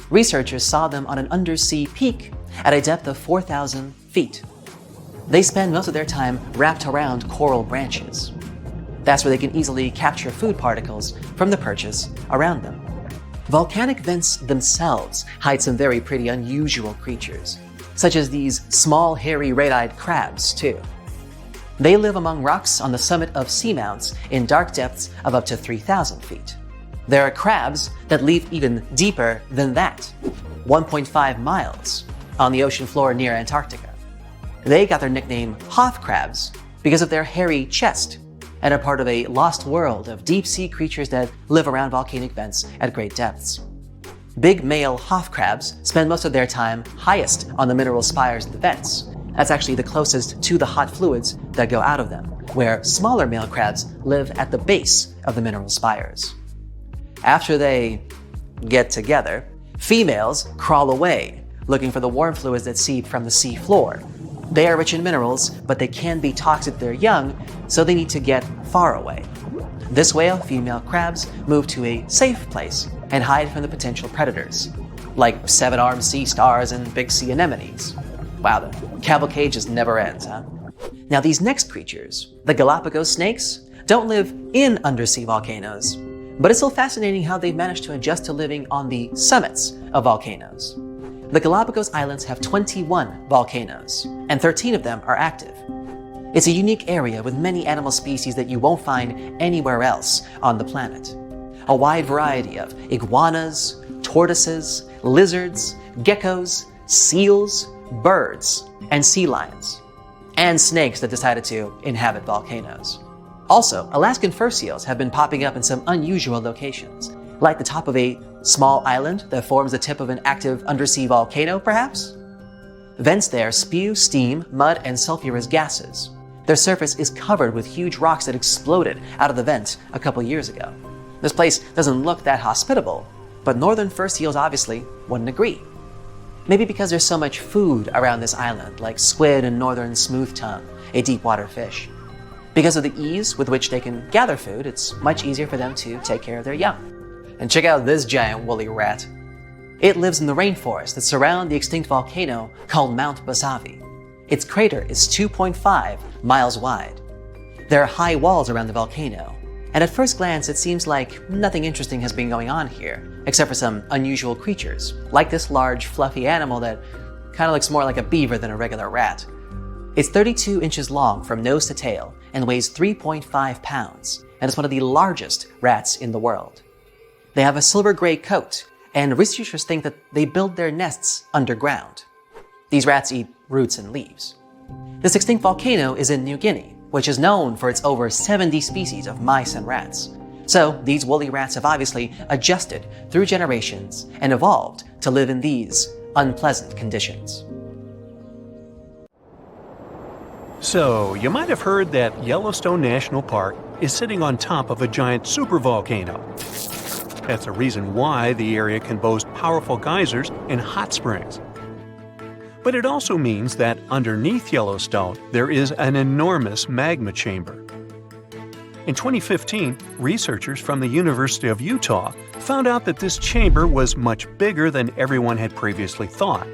Researchers saw them on an undersea peak at a depth of 4,000 feet. They spend most of their time wrapped around coral branches. That's where they can easily capture food particles from the perches around them. Volcanic vents themselves hide some very pretty unusual creatures, such as these small hairy red-eyed crabs, too. They live among rocks on the summit of seamounts in dark depths of up to 3,000 feet. There are crabs that live even deeper than that, 1.5 miles, on the ocean floor near Antarctica. They got their nickname Hoth crabs because of their hairy chest and are part of a lost world of deep-sea creatures that live around volcanic vents at great depths. Big male Hoth crabs spend most of their time highest on the mineral spires of the vents. That's actually the closest to the hot fluids that go out of them, where smaller male crabs live at the base of the mineral spires. After they get together, females crawl away, looking for the warm fluids that seep from the sea floor. They are rich in minerals, but they can be toxic to their young, so they need to get far away. This way, female crabs move to a safe place and hide from the potential predators, like seven-armed sea stars and big sea anemones. Wow, the cavalcade just never ends, huh? Now, these next creatures, the Galapagos snakes, don't live in undersea volcanoes, but it's still fascinating how they've managed to adjust to living on the summits of volcanoes. The Galapagos Islands have 21 volcanoes, and 13 of them are active. It's a unique area with many animal species that you won't find anywhere else on the planet. A wide variety of iguanas, tortoises, lizards, geckos, seals, birds, and sea lions, and snakes that decided to inhabit volcanoes. Also, Alaskan fur seals have been popping up in some unusual locations, like the top of a small island that forms the tip of an active undersea volcano, perhaps? Vents there spew steam, mud, and sulfurous gases. Their surface is covered with huge rocks that exploded out of the vent a couple years ago. This place doesn't look that hospitable, but northern fur seals obviously wouldn't agree. Maybe because there's so much food around this island, like squid and northern smooth tongue, a deep water fish. Because of the ease with which they can gather food, it's much easier for them to take care of their young. And check out this giant woolly rat. It lives in the rainforest that surround the extinct volcano called Mount Vesuvius. Its crater is 2.5 miles wide. There are high walls around the volcano, and at first glance it seems like nothing interesting has been going on here, except for some unusual creatures, like this large fluffy animal that kind of looks more like a beaver than a regular rat. It's 32 inches long from nose to tail and weighs 3.5 pounds, and is one of the largest rats in the world. They have a silver-gray coat, and researchers think that they build their nests underground. These rats eat roots and leaves. This extinct volcano is in New Guinea, which is known for its over 70 species of mice and rats. So these woolly rats have obviously adjusted through generations and evolved to live in these unpleasant conditions. So, you might have heard that Yellowstone National Park is sitting on top of a giant supervolcano. That's the reason why the area can boast powerful geysers and hot springs. But it also means that underneath Yellowstone, there is an enormous magma chamber. In 2015, researchers from the University of Utah found out that this chamber was much bigger than everyone had previously thought.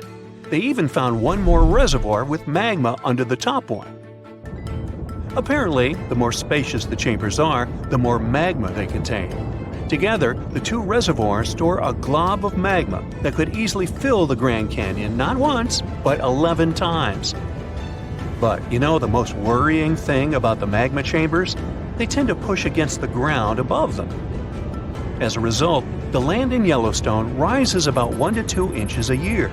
They even found one more reservoir with magma under the top one. Apparently, the more spacious the chambers are, the more magma they contain. Together, the two reservoirs store a glob of magma that could easily fill the Grand Canyon not once, but 11 times. But you know the most worrying thing about the magma chambers? They tend to push against the ground above them. As a result, the land in Yellowstone rises about 1 to 2 inches a year.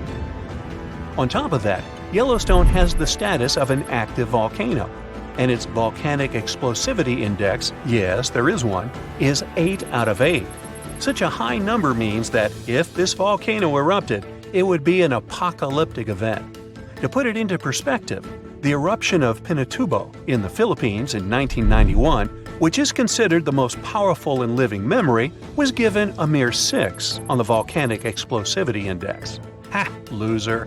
On top of that, Yellowstone has the status of an active volcano, and its volcanic explosivity index, yes, there is one, is 8 out of 8. Such a high number means that if this volcano erupted, it would be an apocalyptic event. To put it into perspective, the eruption of Pinatubo in the Philippines in 1991, which is considered the most powerful in living memory, was given a mere 6 on the volcanic explosivity index. Ha, loser.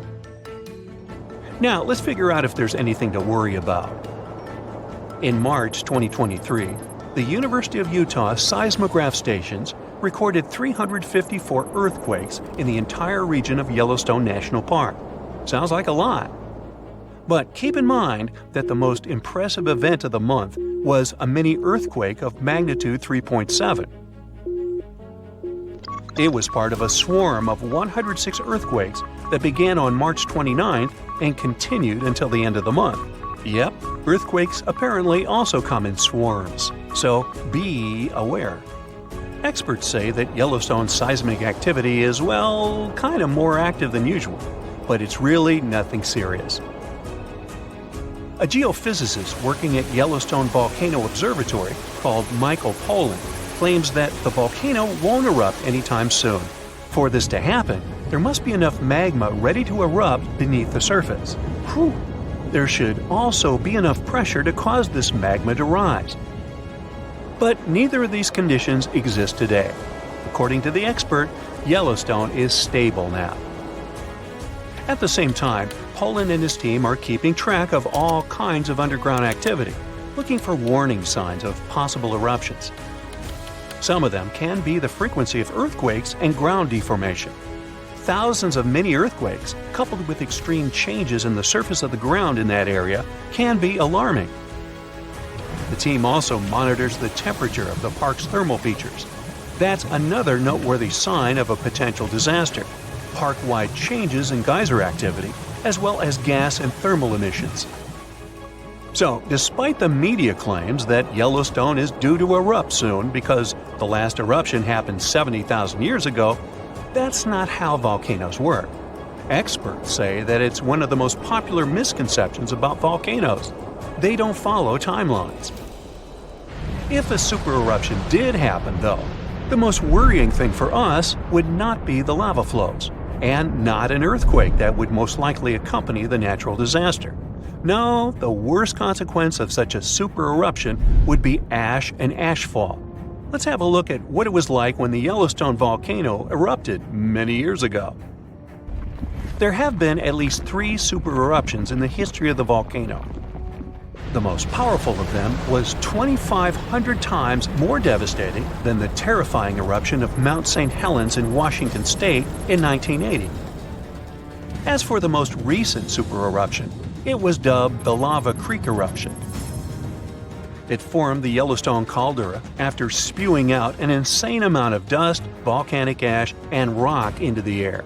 Now, let's figure out if there's anything to worry about. In March 2023, the University of Utah seismograph stations recorded 354 earthquakes in the entire region of Yellowstone National Park. Sounds like a lot. But keep in mind that the most impressive event of the month was a mini earthquake of magnitude 3.7. It was part of a swarm of 106 earthquakes that began on March 29th and continued until the end of the month. Yep, earthquakes apparently also come in swarms, so be aware. Experts say that Yellowstone's seismic activity is, well, kind of more active than usual, but it's really nothing serious. A geophysicist working at Yellowstone Volcano Observatory called Michael Pollan claims that the volcano won't erupt anytime soon. For this to happen, there must be enough magma ready to erupt beneath the surface. Whew. There should also be enough pressure to cause this magma to rise. But neither of these conditions exist today. According to the expert, Yellowstone is stable now. At the same time, Pollan and his team are keeping track of all kinds of underground activity, looking for warning signs of possible eruptions. Some of them can be the frequency of earthquakes and ground deformation. Thousands of mini earthquakes, coupled with extreme changes in the surface of the ground in that area, can be alarming. The team also monitors the temperature of the park's thermal features. That's another noteworthy sign of a potential disaster. Park-wide changes in geyser activity, as well as gas and thermal emissions. So, despite the media claims that Yellowstone is due to erupt soon because the last eruption happened 70,000 years ago, that's not how volcanoes work. Experts say that it's one of the most popular misconceptions about volcanoes. They don't follow timelines. If a super-eruption did happen, though, the most worrying thing for us would not be the lava flows, and not an earthquake that would most likely accompany the natural disaster. No, the worst consequence of such a super-eruption would be ash and ashfall. Let's have a look at what it was like when the Yellowstone volcano erupted many years ago. There have been at least 3 super-eruptions in the history of the volcano. The most powerful of them was 2,500 times more devastating than the terrifying eruption of Mount St. Helens in Washington state in 1980. As for the most recent super-eruption, it was dubbed the Lava Creek eruption. It formed the Yellowstone caldera after spewing out an insane amount of dust, volcanic ash, and rock into the air.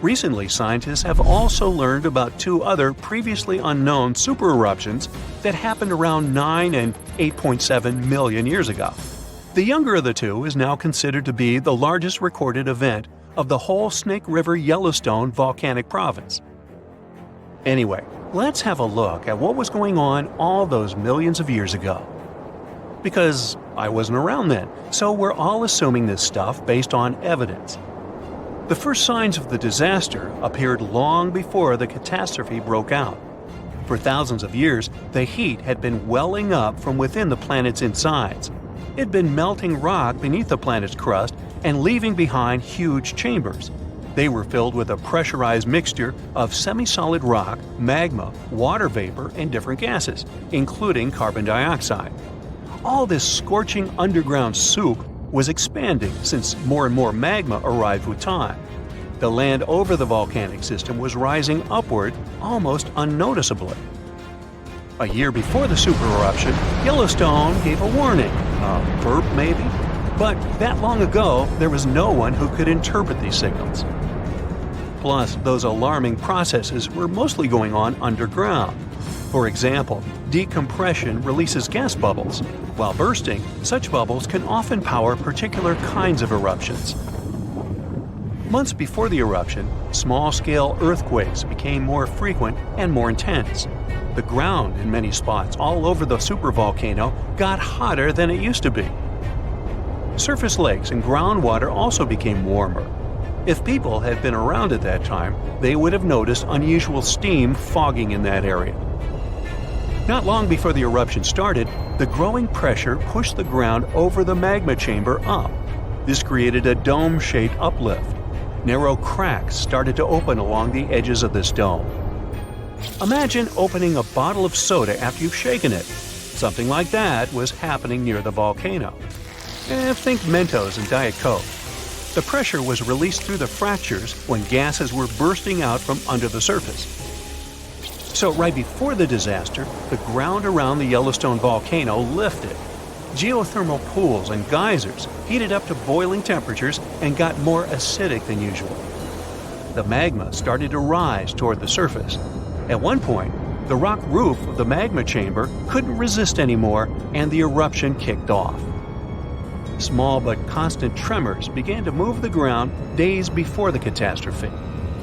Recently, scientists have also learned about 2 other previously unknown super-eruptions that happened around 9 and 8.7 million years ago. The younger of the 2 is now considered to be the largest recorded event of the whole Snake River Yellowstone volcanic province. Anyway, let's have a look at what was going on all those millions of years ago. Because I wasn't around then, so we're all assuming this stuff based on evidence. The first signs of the disaster appeared long before the catastrophe broke out. For thousands of years, the heat had been welling up from within the planet's insides. It had been melting rock beneath the planet's crust and leaving behind huge chambers. They were filled with a pressurized mixture of semi-solid rock, magma, water vapor, and different gases, including carbon dioxide. All this scorching underground soup was expanding since more and more magma arrived with time. The land over the volcanic system was rising upward almost unnoticeably. A year before the super-eruption, Yellowstone gave a warning, a burp maybe? But that long ago, there was no one who could interpret these signals. Plus, those alarming processes were mostly going on underground. For example, decompression releases gas bubbles. While bursting, such bubbles can often power particular kinds of eruptions. Months before the eruption, small-scale earthquakes became more frequent and more intense. The ground in many spots all over the supervolcano got hotter than it used to be. Surface lakes and groundwater also became warmer. If people had been around at that time, they would have noticed unusual steam fogging in that area. Not long before the eruption started, the growing pressure pushed the ground over the magma chamber up. This created a dome-shaped uplift. Narrow cracks started to open along the edges of this dome. Imagine opening a bottle of soda after you've shaken it. Something like that was happening near the volcano. Think Mentos and Diet Coke. The pressure was released through the fractures when gases were bursting out from under the surface. So right before the disaster, the ground around the Yellowstone volcano lifted. Geothermal pools and geysers heated up to boiling temperatures and got more acidic than usual. The magma started to rise toward the surface. At one point, the rock roof of the magma chamber couldn't resist anymore, and the eruption kicked off. Small but constant tremors began to move the ground days before the catastrophe.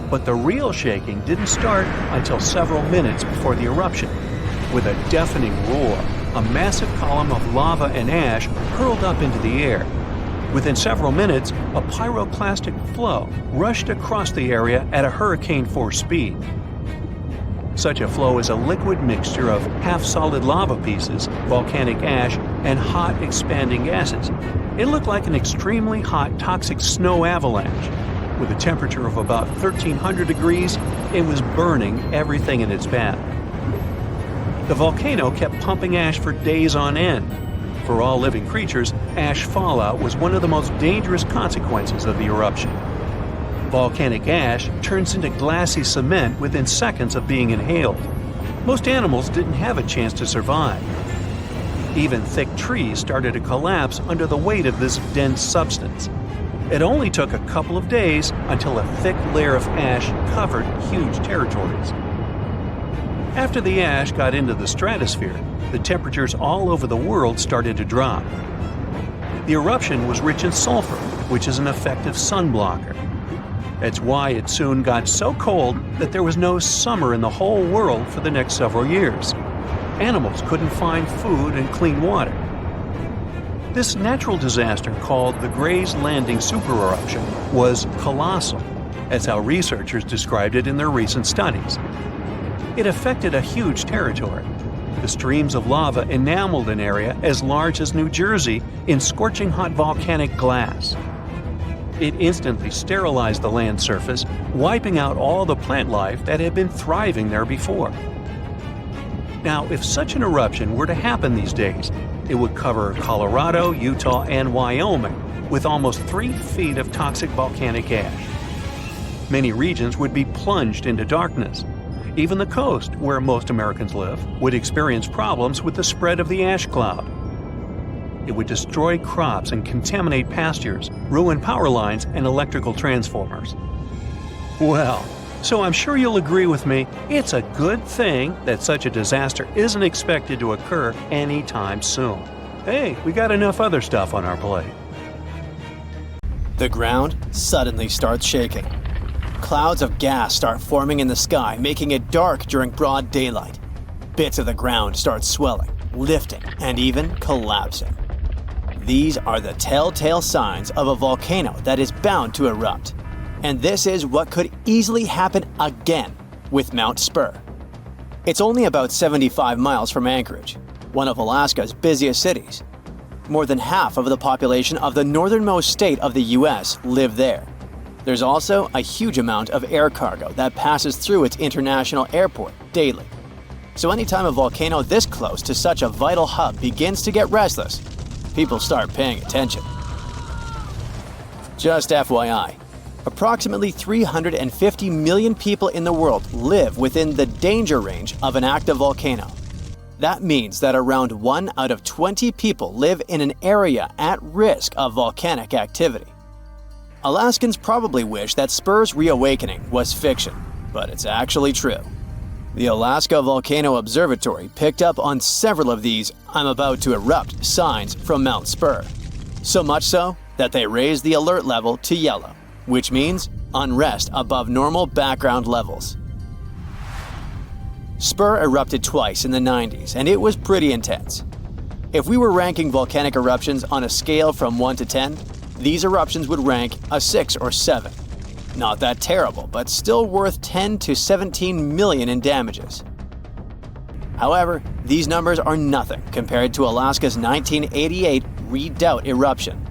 But the real shaking didn't start until several minutes before the eruption. With a deafening roar, a massive column of lava and ash hurled up into the air. Within several minutes, a pyroclastic flow rushed across the area at a hurricane-force speed. Such a flow is a liquid mixture of half-solid lava pieces, volcanic ash, and hot expanding gases. It looked like an extremely hot toxic snow avalanche. With a temperature of about 1300 degrees, it was burning everything in its path. The volcano kept pumping ash for days on end. For all living creatures, ash fallout was one of the most dangerous consequences of the eruption. Volcanic ash turns into glassy cement within seconds of being inhaled. Most animals didn't have a chance to survive. Even thick trees started to collapse under the weight of this dense substance. It only took a couple of days until a thick layer of ash covered huge territories. After the ash got into the stratosphere, the temperatures all over the world started to drop. The eruption was rich in sulfur, which is an effective sunblocker. That's why it soon got so cold that there was no summer in the whole world for the next several years. Animals couldn't find food and clean water. This natural disaster, called the Gray's Landing super-eruption, was colossal. That's how researchers described it in their recent studies. It affected a huge territory. The streams of lava enameled an area as large as New Jersey in scorching hot volcanic glass. It instantly sterilized the land surface, wiping out all the plant life that had been thriving there before. Now, if such an eruption were to happen these days, it would cover Colorado, Utah, and Wyoming with almost 3 feet of toxic volcanic ash. Many regions would be plunged into darkness. Even the coast, where most Americans live, would experience problems with the spread of the ash cloud. It would destroy crops and contaminate pastures, ruin power lines and electrical transformers. Well, so I'm sure you'll agree with me, it's a good thing that such a disaster isn't expected to occur anytime soon. Hey, we got enough other stuff on our plate. The ground suddenly starts shaking. Clouds of gas start forming in the sky, making it dark during broad daylight. Bits of the ground start swelling, lifting, and even collapsing. These are the telltale signs of a volcano that is bound to erupt. And this is what could easily happen again with Mount Spur. It's only about 75 miles from Anchorage, one of Alaska's busiest cities. More than half of the population of the northernmost state of the US live there. There's also a huge amount of air cargo that passes through its international airport daily. So anytime a volcano this close to such a vital hub begins to get restless, people start paying attention. Just FYI, approximately 350 million people in the world live within the danger range of an active volcano. That means that around 1 out of 20 people live in an area at risk of volcanic activity. Alaskans probably wish that Spur's reawakening was fiction, but it's actually true. The Alaska Volcano Observatory picked up on several of these "I'm about to erupt" signs from Mount Spur. So much so that they raised the alert level to yellow, which means unrest above normal background levels. Spur erupted twice in the 90s, and it was pretty intense. If we were ranking volcanic eruptions on a scale from 1 to 10, these eruptions would rank a 6 or 7. Not that terrible, but still worth 10 to 17 million in damages. However, these numbers are nothing compared to Alaska's 1988 Redoubt eruption,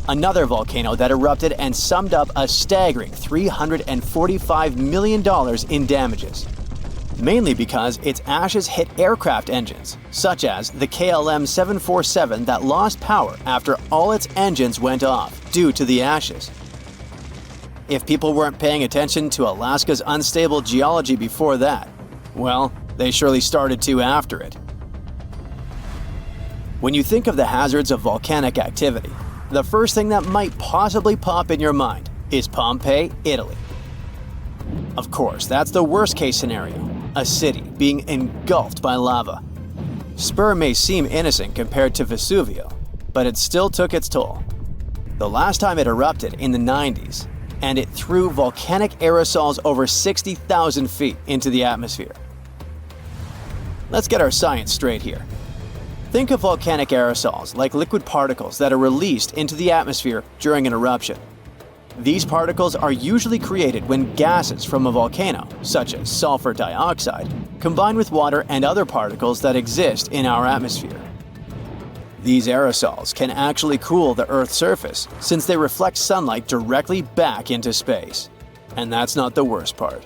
another volcano that erupted and summed up a staggering $345 million in damages. Mainly because its ashes hit aircraft engines, such as the KLM 747 that lost power after all its engines went off due to the ashes. If people weren't paying attention to Alaska's unstable geology before that, well, they surely started to after it. When you think of the hazards of volcanic activity, the first thing that might possibly pop in your mind is Pompeii, Italy. Of course, that's the worst-case scenario, a city being engulfed by lava. Spur may seem innocent compared to Vesuvius, but it still took its toll. The last time it erupted in the 90s, and it threw volcanic aerosols over 60,000 feet into the atmosphere. Let's get our science straight here. Think of volcanic aerosols like liquid particles that are released into the atmosphere during an eruption. These particles are usually created when gases from a volcano, such as sulfur dioxide, combine with water and other particles that exist in our atmosphere. These aerosols can actually cool the Earth's surface since they reflect sunlight directly back into space. And that's not the worst part.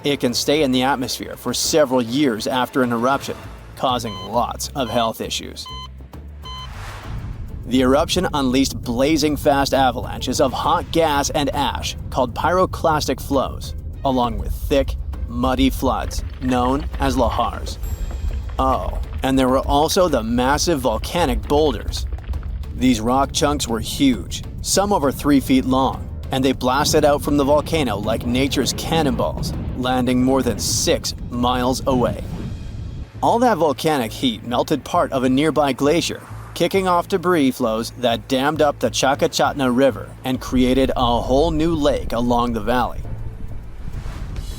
It can stay in the atmosphere for several years after an eruption, causing lots of health issues. The eruption unleashed blazing fast avalanches of hot gas and ash called pyroclastic flows, along with thick, muddy floods known as lahars. Oh, and there were also the massive volcanic boulders. These rock chunks were huge, some over 3 feet long, and they blasted out from the volcano like nature's cannonballs, landing more than 6 miles away. All that volcanic heat melted part of a nearby glacier, kicking off debris flows that dammed up the Chakachatna River and created a whole new lake along the valley.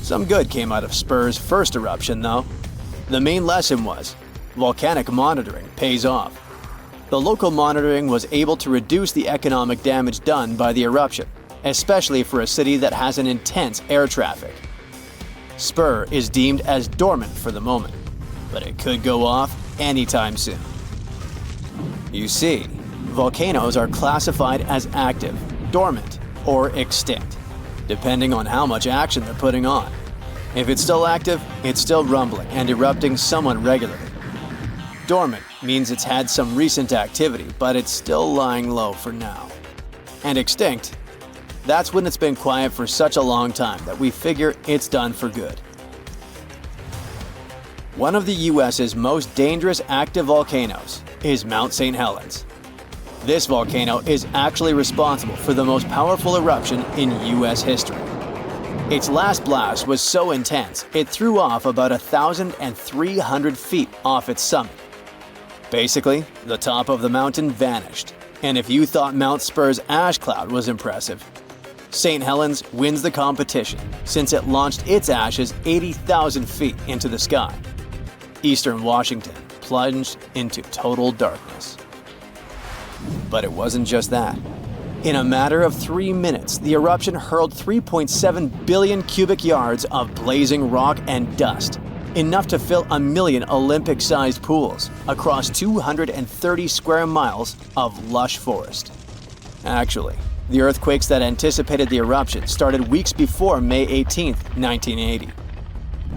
Some good came out of Spur's first eruption, though. The main lesson was, volcanic monitoring pays off. The local monitoring was able to reduce the economic damage done by the eruption, especially for a city that has an intense air traffic. Spur is deemed as dormant for the moment, but it could go off anytime soon. You see, volcanoes are classified as active, dormant, or extinct, depending on how much action they're putting on. If it's still active, it's still rumbling and erupting somewhat regularly. Dormant means it's had some recent activity, but it's still lying low for now. And extinct, that's when it's been quiet for such a long time that we figure it's done for good. One of the US's most dangerous active volcanoes is Mount St. Helens. This volcano is actually responsible for the most powerful eruption in US history. Its last blast was so intense, it threw off about 1,300 feet off its summit. Basically, the top of the mountain vanished, and if you thought Mount Spur's ash cloud was impressive, St. Helens wins the competition since it launched its ashes 80,000 feet into the sky. Eastern Washington plunged into total darkness. But it wasn't just that. In a matter of 3 minutes, the eruption hurled 3.7 billion cubic yards of blazing rock and dust, enough to fill 1 million Olympic-sized pools across 230 square miles of lush forest. Actually, the earthquakes that anticipated the eruption started weeks before May 18, 1980.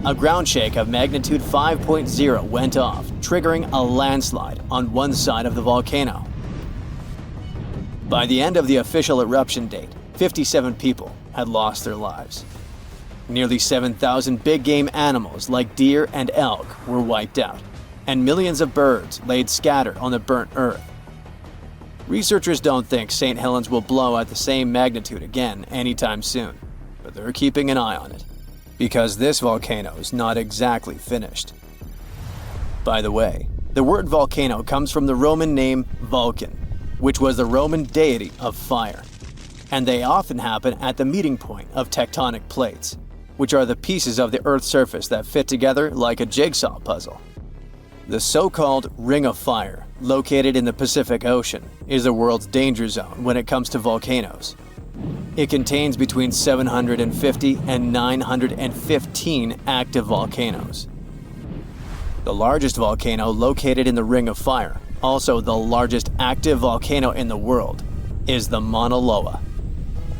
A ground shake of magnitude 5.0 went off, triggering a landslide on one side of the volcano. By the end of the official eruption date, 57 people had lost their lives. Nearly 7,000 big-game animals like deer and elk were wiped out, and millions of birds laid scattered on the burnt earth. Researchers don't think St. Helens will blow at the same magnitude again anytime soon, but they're keeping an eye on it, because this volcano is not exactly finished. By the way, the word volcano comes from the Roman name Vulcan, which was the Roman deity of fire, and they often happen at the meeting point of tectonic plates, which are the pieces of the Earth's surface that fit together like a jigsaw puzzle. The so-called Ring of Fire, located in the Pacific Ocean, is the world's danger zone when it comes to volcanoes. It contains between 750 and 915 active volcanoes. The largest volcano located in the Ring of Fire, also the largest active volcano in the world, is the Mauna Loa.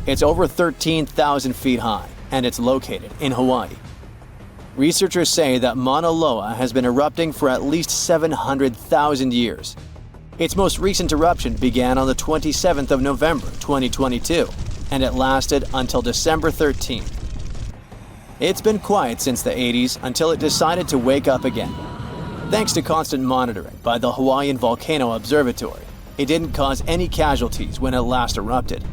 It's over 13,000 feet high, and it's located in Hawaii. Researchers say that Mauna Loa has been erupting for at least 700,000 years. Its most recent eruption began on the 27th of November, 2022, and it lasted until December 13th. It's been quiet since the 80s until it decided to wake up again. Thanks to constant monitoring by the Hawaiian Volcano Observatory, it didn't cause any casualties when it last erupted.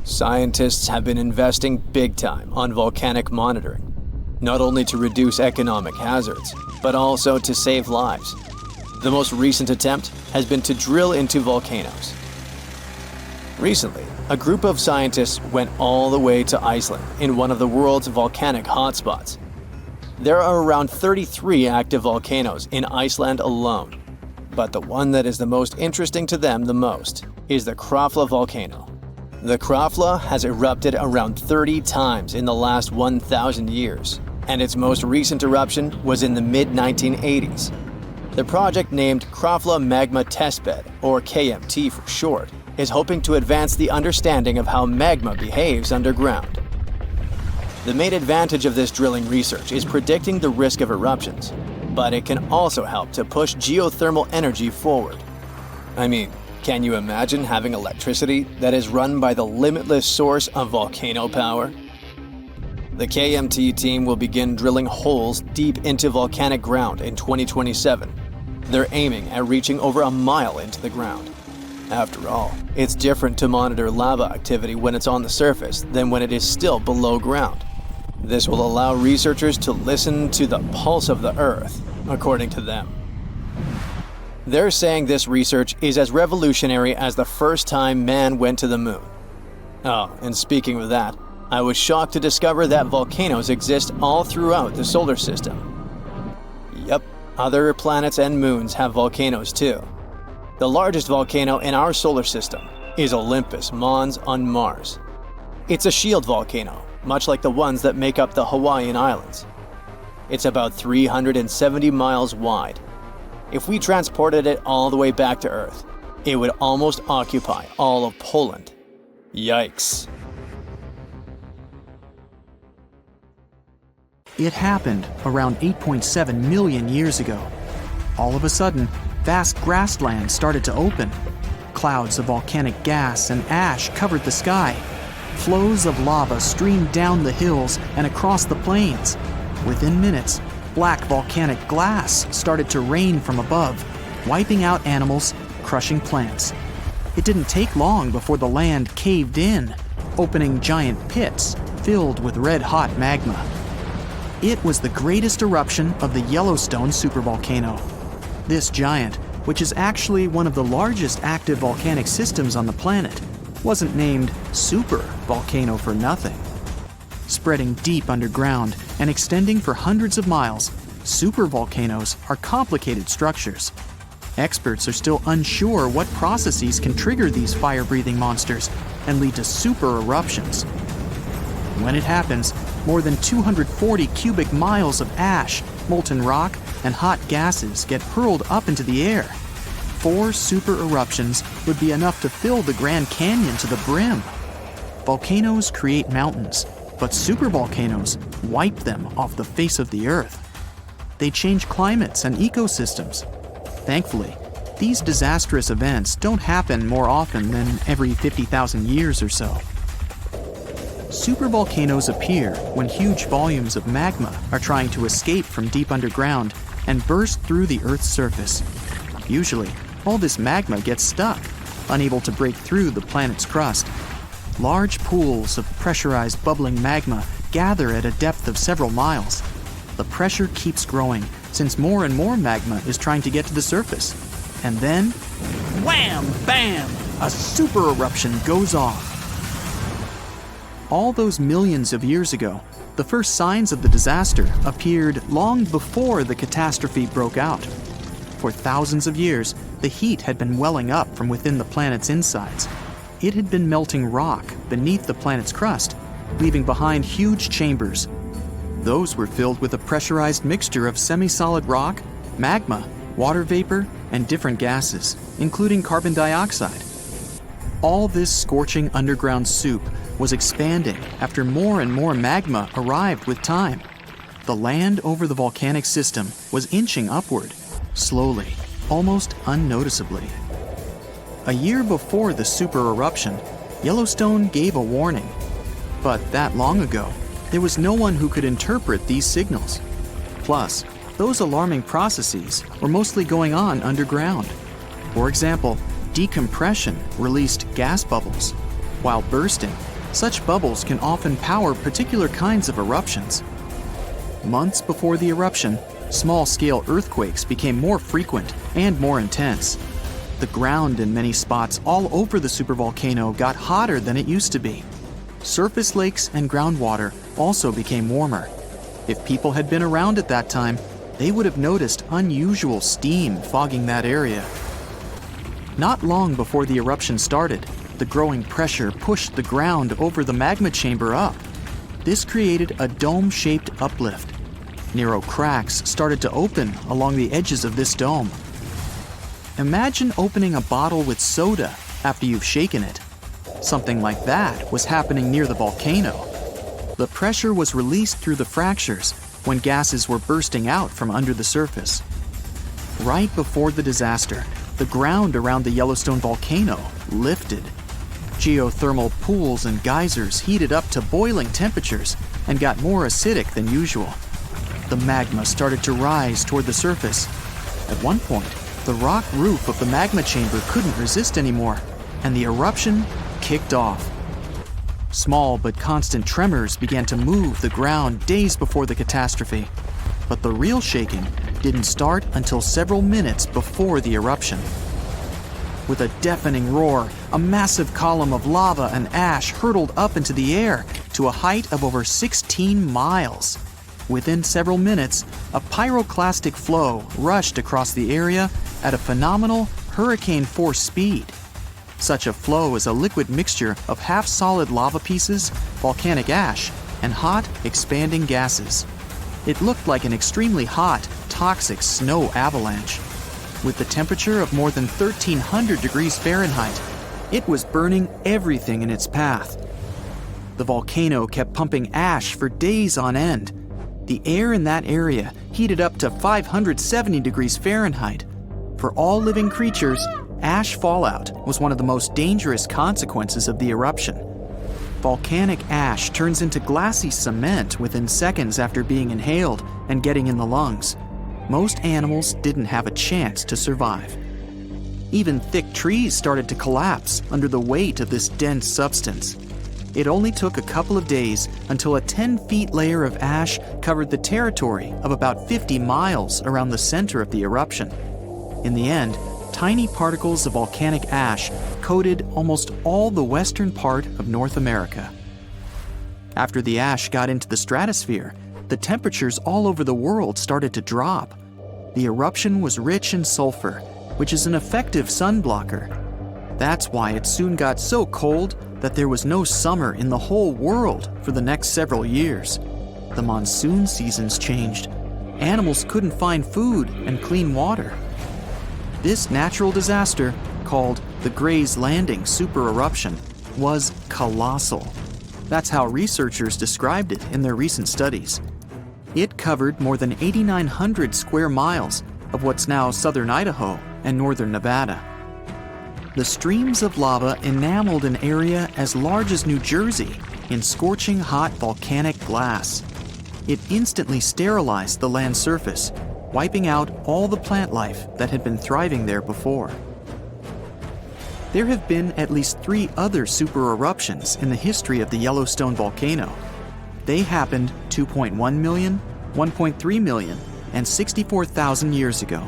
Scientists have been investing big time on volcanic monitoring, not only to reduce economic hazards, but also to save lives. The most recent attempt has been to drill into volcanoes. Recently, a group of scientists went all the way to Iceland in one of the world's volcanic hotspots. There are around 33 active volcanoes in Iceland alone, but the one that is the most interesting to them the most is the Krafla volcano. The Krafla has erupted around 30 times in the last 1,000 years, and its most recent eruption was in the mid-1980s. The project, named Krafla Magma Testbed, or KMT for short, is hoping to advance the understanding of how magma behaves underground. The main advantage of this drilling research is predicting the risk of eruptions, but it can also help to push geothermal energy forward. I mean, can you imagine having electricity that is run by the limitless source of volcano power? The KMT team will begin drilling holes deep into volcanic ground in 2027. They're aiming at reaching over a mile into the ground. After all, it's different to monitor lava activity when it's on the surface than when it is still below ground. This will allow researchers to listen to the pulse of the Earth, according to them. They're saying this research is as revolutionary as the first time man went to the moon. Oh, and speaking of that, I was shocked to discover that volcanoes exist all throughout the solar system. Yep, other planets and moons have volcanoes too. The largest volcano in our solar system is Olympus Mons on Mars. It's a shield volcano, much like the ones that make up the Hawaiian Islands. It's about 370 miles wide. If we transported it all the way back to Earth, it would almost occupy all of Poland. Yikes. It happened around 8.7 million years ago. All of a sudden, vast grasslands started to open. Clouds of volcanic gas and ash covered the sky. Flows of lava streamed down the hills and across the plains. Within minutes, black volcanic glass started to rain from above, wiping out animals, crushing plants. It didn't take long before the land caved in, opening giant pits filled with red-hot magma. It was the greatest eruption of the Yellowstone Supervolcano. This giant, which is actually one of the largest active volcanic systems on the planet, wasn't named super-volcano for nothing. Spreading deep underground and extending for hundreds of miles, supervolcanoes are complicated structures. Experts are still unsure what processes can trigger these fire-breathing monsters and lead to super-eruptions. When it happens, more than 240 cubic miles of ash, molten rock, and hot gases get hurled up into the air. 4 super-eruptions would be enough to fill the Grand Canyon to the brim. Volcanoes create mountains, but supervolcanoes wipe them off the face of the Earth. They change climates and ecosystems. Thankfully, these disastrous events don't happen more often than every 50,000 years or so. Supervolcanoes appear when huge volumes of magma are trying to escape from deep underground and burst through the Earth's surface. Usually, all this magma gets stuck, unable to break through the planet's crust. Large pools of pressurized bubbling magma gather at a depth of several miles. The pressure keeps growing since more and more magma is trying to get to the surface. And then, wham, bam, a super-eruption goes off. All those millions of years ago, the first signs of the disaster appeared long before the catastrophe broke out. For thousands of years, the heat had been welling up from within the planet's insides. It had been melting rock beneath the planet's crust, leaving behind huge chambers. Those were filled with a pressurized mixture of semi-solid rock, magma, water vapor, and different gases, including carbon dioxide. All this scorching underground soup was expanding after more and more magma arrived with time. The land over the volcanic system was inching upward, slowly, almost unnoticeably. A year before the super-eruption, Yellowstone gave a warning. But that long ago, there was no one who could interpret these signals. Plus, the those alarming processes were mostly going on underground. For example, decompression released gas bubbles. While bursting, such bubbles can often power particular kinds of eruptions. Months before the eruption, small-scale earthquakes became more frequent and more intense. The ground in many spots all over the supervolcano got hotter than it used to be. Surface lakes and groundwater also became warmer. If people had been around at that time, they would have noticed unusual steam fogging that area. Not long before the eruption started, the growing pressure pushed the ground over the magma chamber up. This created a dome-shaped uplift. Narrow cracks started to open along the edges of this dome. Imagine opening a bottle with soda after you've shaken it. Something like that was happening near the volcano. The pressure was released through the fractures when gases were bursting out from under the surface. Right before the disaster, the ground around the Yellowstone volcano lifted. Geothermal pools and geysers heated up to boiling temperatures and got more acidic than usual. The magma started to rise toward the surface. At one point, the rock roof of the magma chamber couldn't resist anymore, and the eruption kicked off. Small but constant tremors began to move the ground days before the catastrophe. But the real shaking didn't start until several minutes before the eruption. With a deafening roar, a massive column of lava and ash hurtled up into the air to a height of over 16 miles. Within several minutes, a pyroclastic flow rushed across the area at a phenomenal hurricane-force speed. Such a flow is a liquid mixture of half-solid lava pieces, volcanic ash, and hot, expanding gases. It looked like an extremely hot, toxic snow avalanche. With the temperature of more than 1,300 degrees Fahrenheit, it was burning everything in its path. The volcano kept pumping ash for days on end. The air in that area heated up to 570 degrees Fahrenheit. For all living creatures, ash fallout was one of the most dangerous consequences of the eruption. Volcanic ash turns into glassy cement within seconds after being inhaled and getting in the lungs. Most animals didn't have a chance to survive. Even thick trees started to collapse under the weight of this dense substance. It only took a couple of days until a 10-feet layer of ash covered the territory of about 50 miles around the center of the eruption. In the end, tiny particles of volcanic ash coated almost all the western part of North America. After the ash got into the stratosphere, the temperatures all over the world started to drop. The eruption was rich in sulfur, which is an effective sun blocker. That's why it soon got so cold that there was no summer in the whole world for the next several years. The monsoon seasons changed. Animals couldn't find food and clean water. This natural disaster, called the Gray's Landing super-eruption, was colossal. That's how researchers described it in their recent studies. It covered more than 8,900 square miles of what's now southern Idaho and northern Nevada. The streams of lava enameled an area as large as New Jersey in scorching hot volcanic glass. It instantly sterilized the land surface, wiping out all the plant life that had been thriving there before. There have been at least 3 other super-eruptions in the history of the Yellowstone volcano. They happened 2.1 million, 1.3 million, and 64,000 years ago.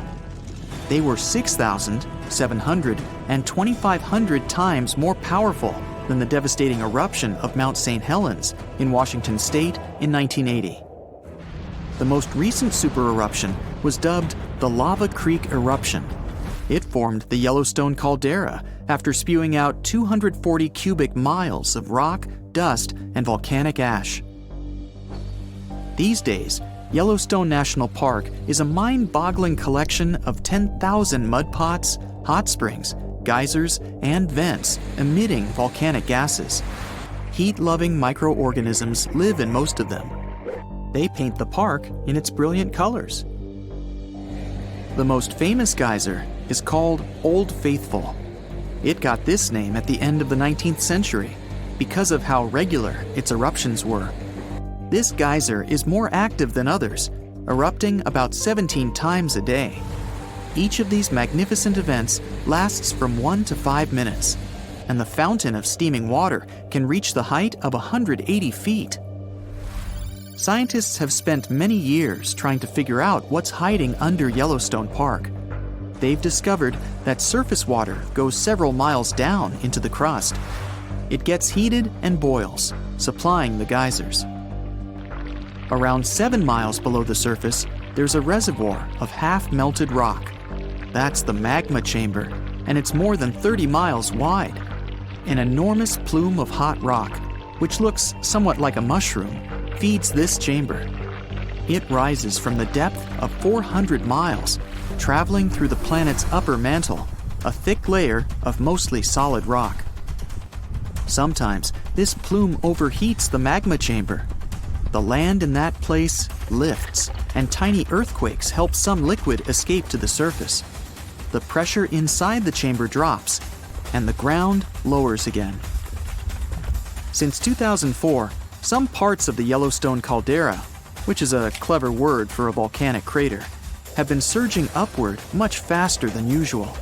They were 6,000, 700, and 2,500 times more powerful than the devastating eruption of Mount St. Helens in Washington state in 1980. The most recent supereruption was dubbed the Lava Creek eruption. It formed the Yellowstone caldera after spewing out 240 cubic miles of rock, dust, and volcanic ash. These days, Yellowstone National Park is a mind-boggling collection of 10,000 mud pots, hot springs, geysers, and vents emitting volcanic gases. Heat-loving microorganisms live in most of them. They paint the park in its brilliant colors. The most famous geyser is called Old Faithful. It got this name at the end of the 19th century because of how regular its eruptions were. This geyser is more active than others erupting about 17 times a day. Each of these magnificent events lasts from 1 to 5 minutes, and the fountain of steaming water can reach the height of 180 feet. Scientists have spent many years trying to figure out what's hiding under Yellowstone Park. They've discovered that surface water goes several miles down into the crust. It gets heated and boils, supplying the geysers. Around 7 miles below the surface, there's a reservoir of half-melted rock. That's the magma chamber, and it's more than 30 miles wide. An enormous plume of hot rock, which looks somewhat like a mushroom, feeds this chamber. It rises from the depth of 400 miles, traveling through the planet's upper mantle, a thick layer of mostly solid rock. Sometimes this plume overheats the magma chamber. The land in that place lifts, and tiny earthquakes help some liquid escape to the surface. The pressure inside the chamber drops, and the ground lowers again. Since 2004, some parts of the Yellowstone caldera, which is a clever word for a volcanic crater, have been surging upward much faster than usual.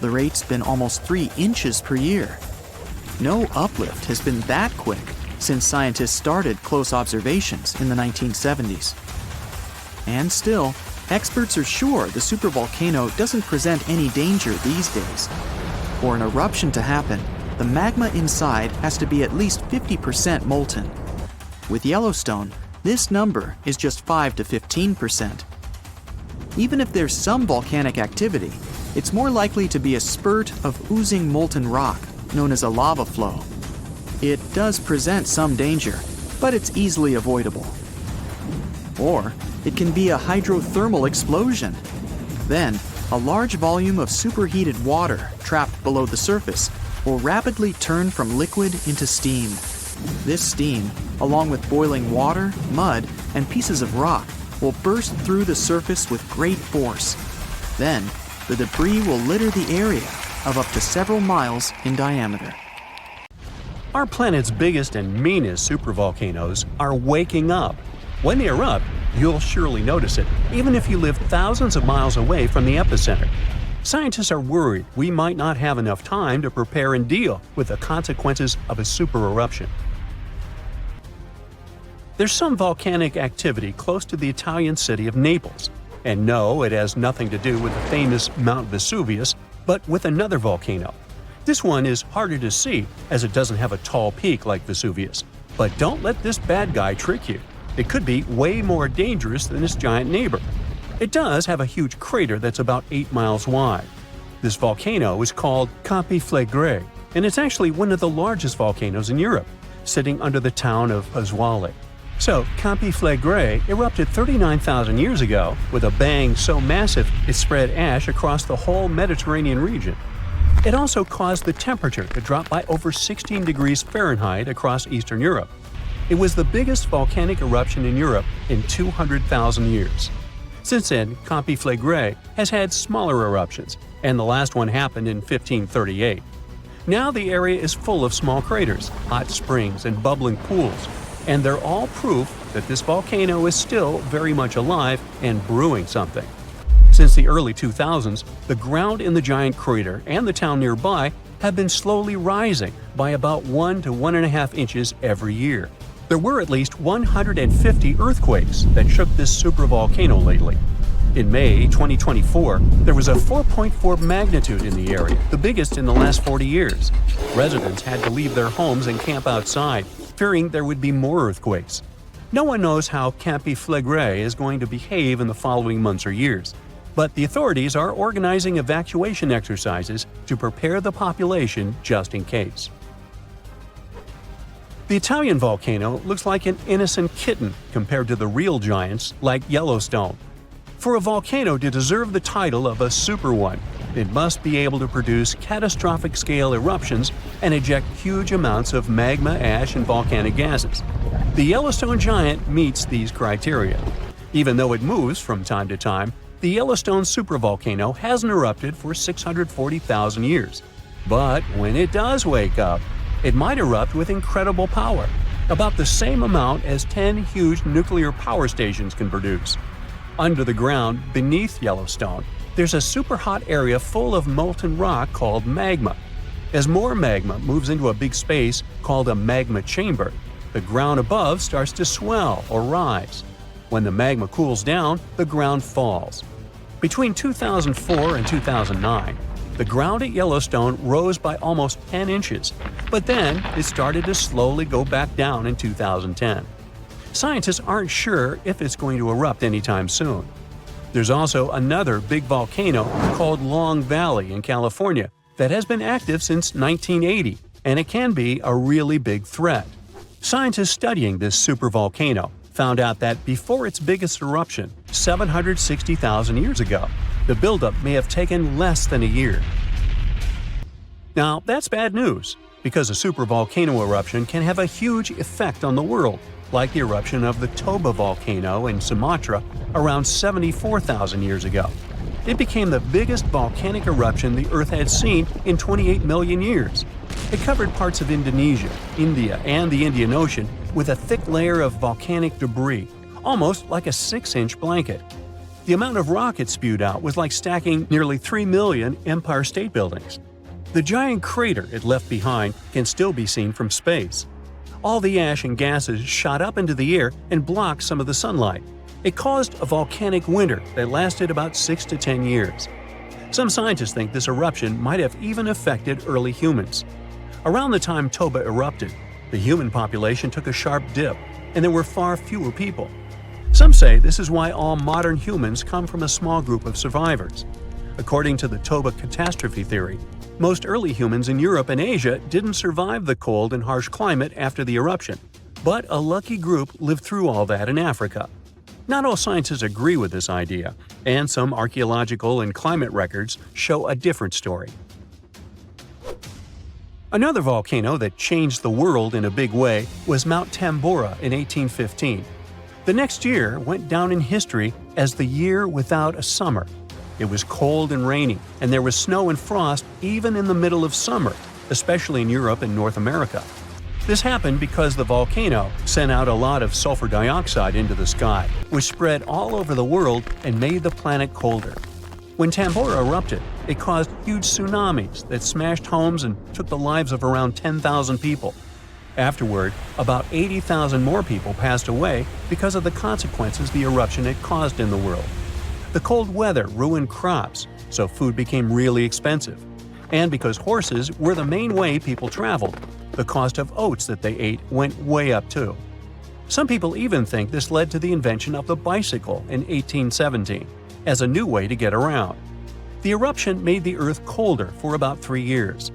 The rate's been almost 3 inches per year. No uplift has been that quick since scientists started close observations in the 1970s. And still, experts are sure the supervolcano doesn't present any danger these days. For an eruption to happen, the magma inside has to be at least 50% molten. With Yellowstone, this number is just 5 to 15%. Even if there's some volcanic activity, it's more likely to be a spurt of oozing molten rock, known as a lava flow. It does present some danger, but it's easily avoidable. Or it can be a hydrothermal explosion. Then, a large volume of superheated water trapped below the surface will rapidly turn from liquid into steam. This steam, along with boiling water, mud, and pieces of rock, will burst through the surface with great force. Then, the debris will litter the area of up to several miles in diameter. Our planet's biggest and meanest supervolcanoes are waking up. When they erupt, you'll surely notice it, even if you live thousands of miles away from the epicenter. Scientists are worried we might not have enough time to prepare and deal with the consequences of a super-eruption. There's some volcanic activity close to the Italian city of Naples. And no, it has nothing to do with the famous Mount Vesuvius, but with another volcano. This one is harder to see as it doesn't have a tall peak like Vesuvius. But don't let this bad guy trick you. It could be way more dangerous than its giant neighbor. It does have a huge crater that's about 8 miles wide. This volcano is called Campi Flegrei, and it's actually one of the largest volcanoes in Europe, sitting under the town of Vesuvius. So, Campi Flegrei erupted 39,000 years ago with a bang so massive it spread ash across the whole Mediterranean region. It also caused the temperature to drop by over 16 degrees Fahrenheit across Eastern Europe. It was the biggest volcanic eruption in Europe in 200,000 years. Since then, Campi Flegrei has had smaller eruptions, and the last one happened in 1538. Now the area is full of small craters, hot springs, and bubbling pools, and they're all proof that this volcano is still very much alive and brewing something. Since the early 2000s, the ground in the giant crater and the town nearby have been slowly rising by about 1 to 1.5 inches every year. There were at least 150 earthquakes that shook this supervolcano lately. In May 2024, there was a 4.4 magnitude in the area, the biggest in the last 40 years. Residents had to leave their homes and camp outside, fearing there would be more earthquakes. No one knows how Campi Flegrei is going to behave in the following months or years, but the authorities are organizing evacuation exercises to prepare the population just in case. The Italian volcano looks like an innocent kitten compared to the real giants like Yellowstone. For a volcano to deserve the title of a super one, it must be able to produce catastrophic scale eruptions and eject huge amounts of magma, ash, and volcanic gases. The Yellowstone giant meets these criteria. Even though it moves from time to time, the Yellowstone supervolcano hasn't erupted for 640,000 years. But when it does wake up, it might erupt with incredible power, about the same amount as 10 huge nuclear power stations can produce. Under the ground, beneath Yellowstone, there's a super hot area full of molten rock called magma. As more magma moves into a big space called a magma chamber, the ground above starts to swell or rise. When the magma cools down, the ground falls. Between 2004 and 2009, the ground at Yellowstone rose by almost 10 inches, but then it started to slowly go back down in 2010. Scientists aren't sure if it's going to erupt anytime soon. There's also another big volcano called Long Valley in California that has been active since 1980, and it can be a really big threat. Scientists studying this supervolcano found out that before its biggest eruption, 760,000 years ago, the buildup may have taken less than a year. Now, that's bad news, because a supervolcano eruption can have a huge effect on the world, like the eruption of the Toba volcano in Sumatra around 74,000 years ago. It became the biggest volcanic eruption the Earth had seen in 28 million years. It covered parts of Indonesia, India, and the Indian Ocean with a thick layer of volcanic debris, almost like a 6-inch blanket. The amount of rock it spewed out was like stacking nearly 3 million Empire State Buildings. The giant crater it left behind can still be seen from space. All the ash and gases shot up into the air and blocked some of the sunlight. It caused a volcanic winter that lasted about 6 to 10 years. Some scientists think this eruption might have even affected early humans. Around the time Toba erupted, the human population took a sharp dip, and there were far fewer people. Some say this is why all modern humans come from a small group of survivors. According to the Toba catastrophe theory, most early humans in Europe and Asia didn't survive the cold and harsh climate after the eruption, but a lucky group lived through all that in Africa. Not all scientists agree with this idea, and some archaeological and climate records show a different story. Another volcano that changed the world in a big way was Mount Tambora in 1815. The next year went down in history as the year without a summer. It was cold and rainy, and there was snow and frost even in the middle of summer, especially in Europe and North America. This happened because the volcano sent out a lot of sulfur dioxide into the sky, which spread all over the world and made the planet colder. When Tambora erupted, it caused huge tsunamis that smashed homes and took the lives of around 10,000 people. Afterward, about 80,000 more people passed away because of the consequences the eruption had caused in the world. The cold weather ruined crops, so food became really expensive. And because horses were the main way people traveled, the cost of oats that they ate went way up too. Some people even think this led to the invention of the bicycle in 1817 as a new way to get around. The eruption made the Earth colder for about 3 years.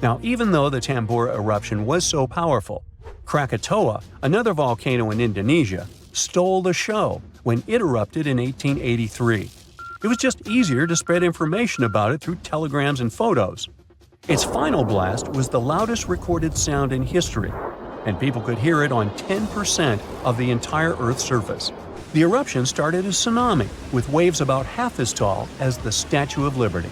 Now, even though the Tambora eruption was so powerful, Krakatoa, another volcano in Indonesia, stole the show when it erupted in 1883. It was just easier to spread information about it through telegrams and photos. Its final blast was the loudest recorded sound in history, and people could hear it on 10% of the entire Earth's surface. The eruption started a tsunami with waves about half as tall as the Statue of Liberty.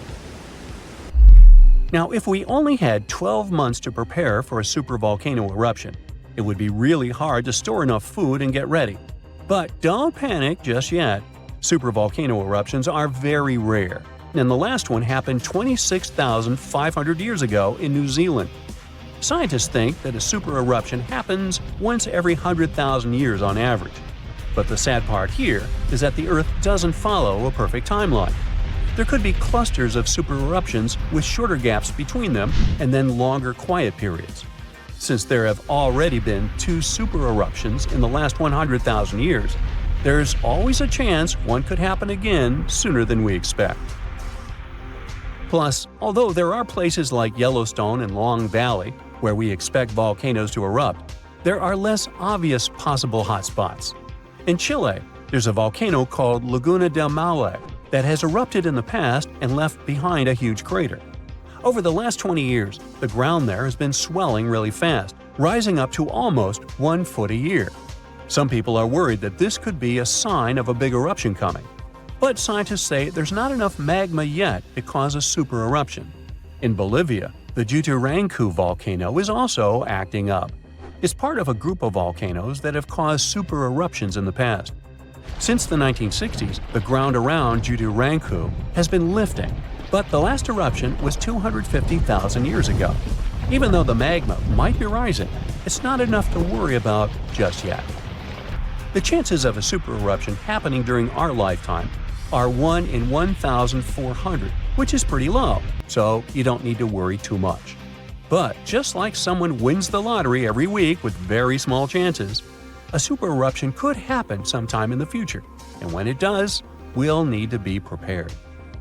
Now, if we only had 12 months to prepare for a supervolcano eruption, it would be really hard to store enough food and get ready. But don't panic just yet. Supervolcano eruptions are very rare, and the last one happened 26,500 years ago in New Zealand. Scientists think that a super-eruption happens once every 100,000 years on average. But the sad part here is that the Earth doesn't follow a perfect timeline. There could be clusters of super-eruptions with shorter gaps between them and then longer quiet periods. Since there have already been 2 super-eruptions in the last 100,000 years, there's always a chance one could happen again sooner than we expect. Plus, although there are places like Yellowstone and Long Valley where we expect volcanoes to erupt, there are less obvious possible hotspots. In Chile, there's a volcano called Laguna del Maule that has erupted in the past and left behind a huge crater. Over the last 20 years, the ground there has been swelling really fast, rising up to almost 1 foot a year. Some people are worried that this could be a sign of a big eruption coming. But scientists say there's not enough magma yet to cause a super-eruption. In Bolivia, the Jutarancu volcano is also acting up. It's part of a group of volcanoes that have caused super-eruptions in the past. Since the 1960s, the ground around Judu-Ranku has been lifting, but the last eruption was 250,000 years ago. Even though the magma might be rising, it's not enough to worry about just yet. The chances of a super-eruption happening during our lifetime are 1 in 1,400, which is pretty low, so you don't need to worry too much. But just like someone wins the lottery every week with very small chances, a super-eruption could happen sometime in the future, and when it does, we'll need to be prepared.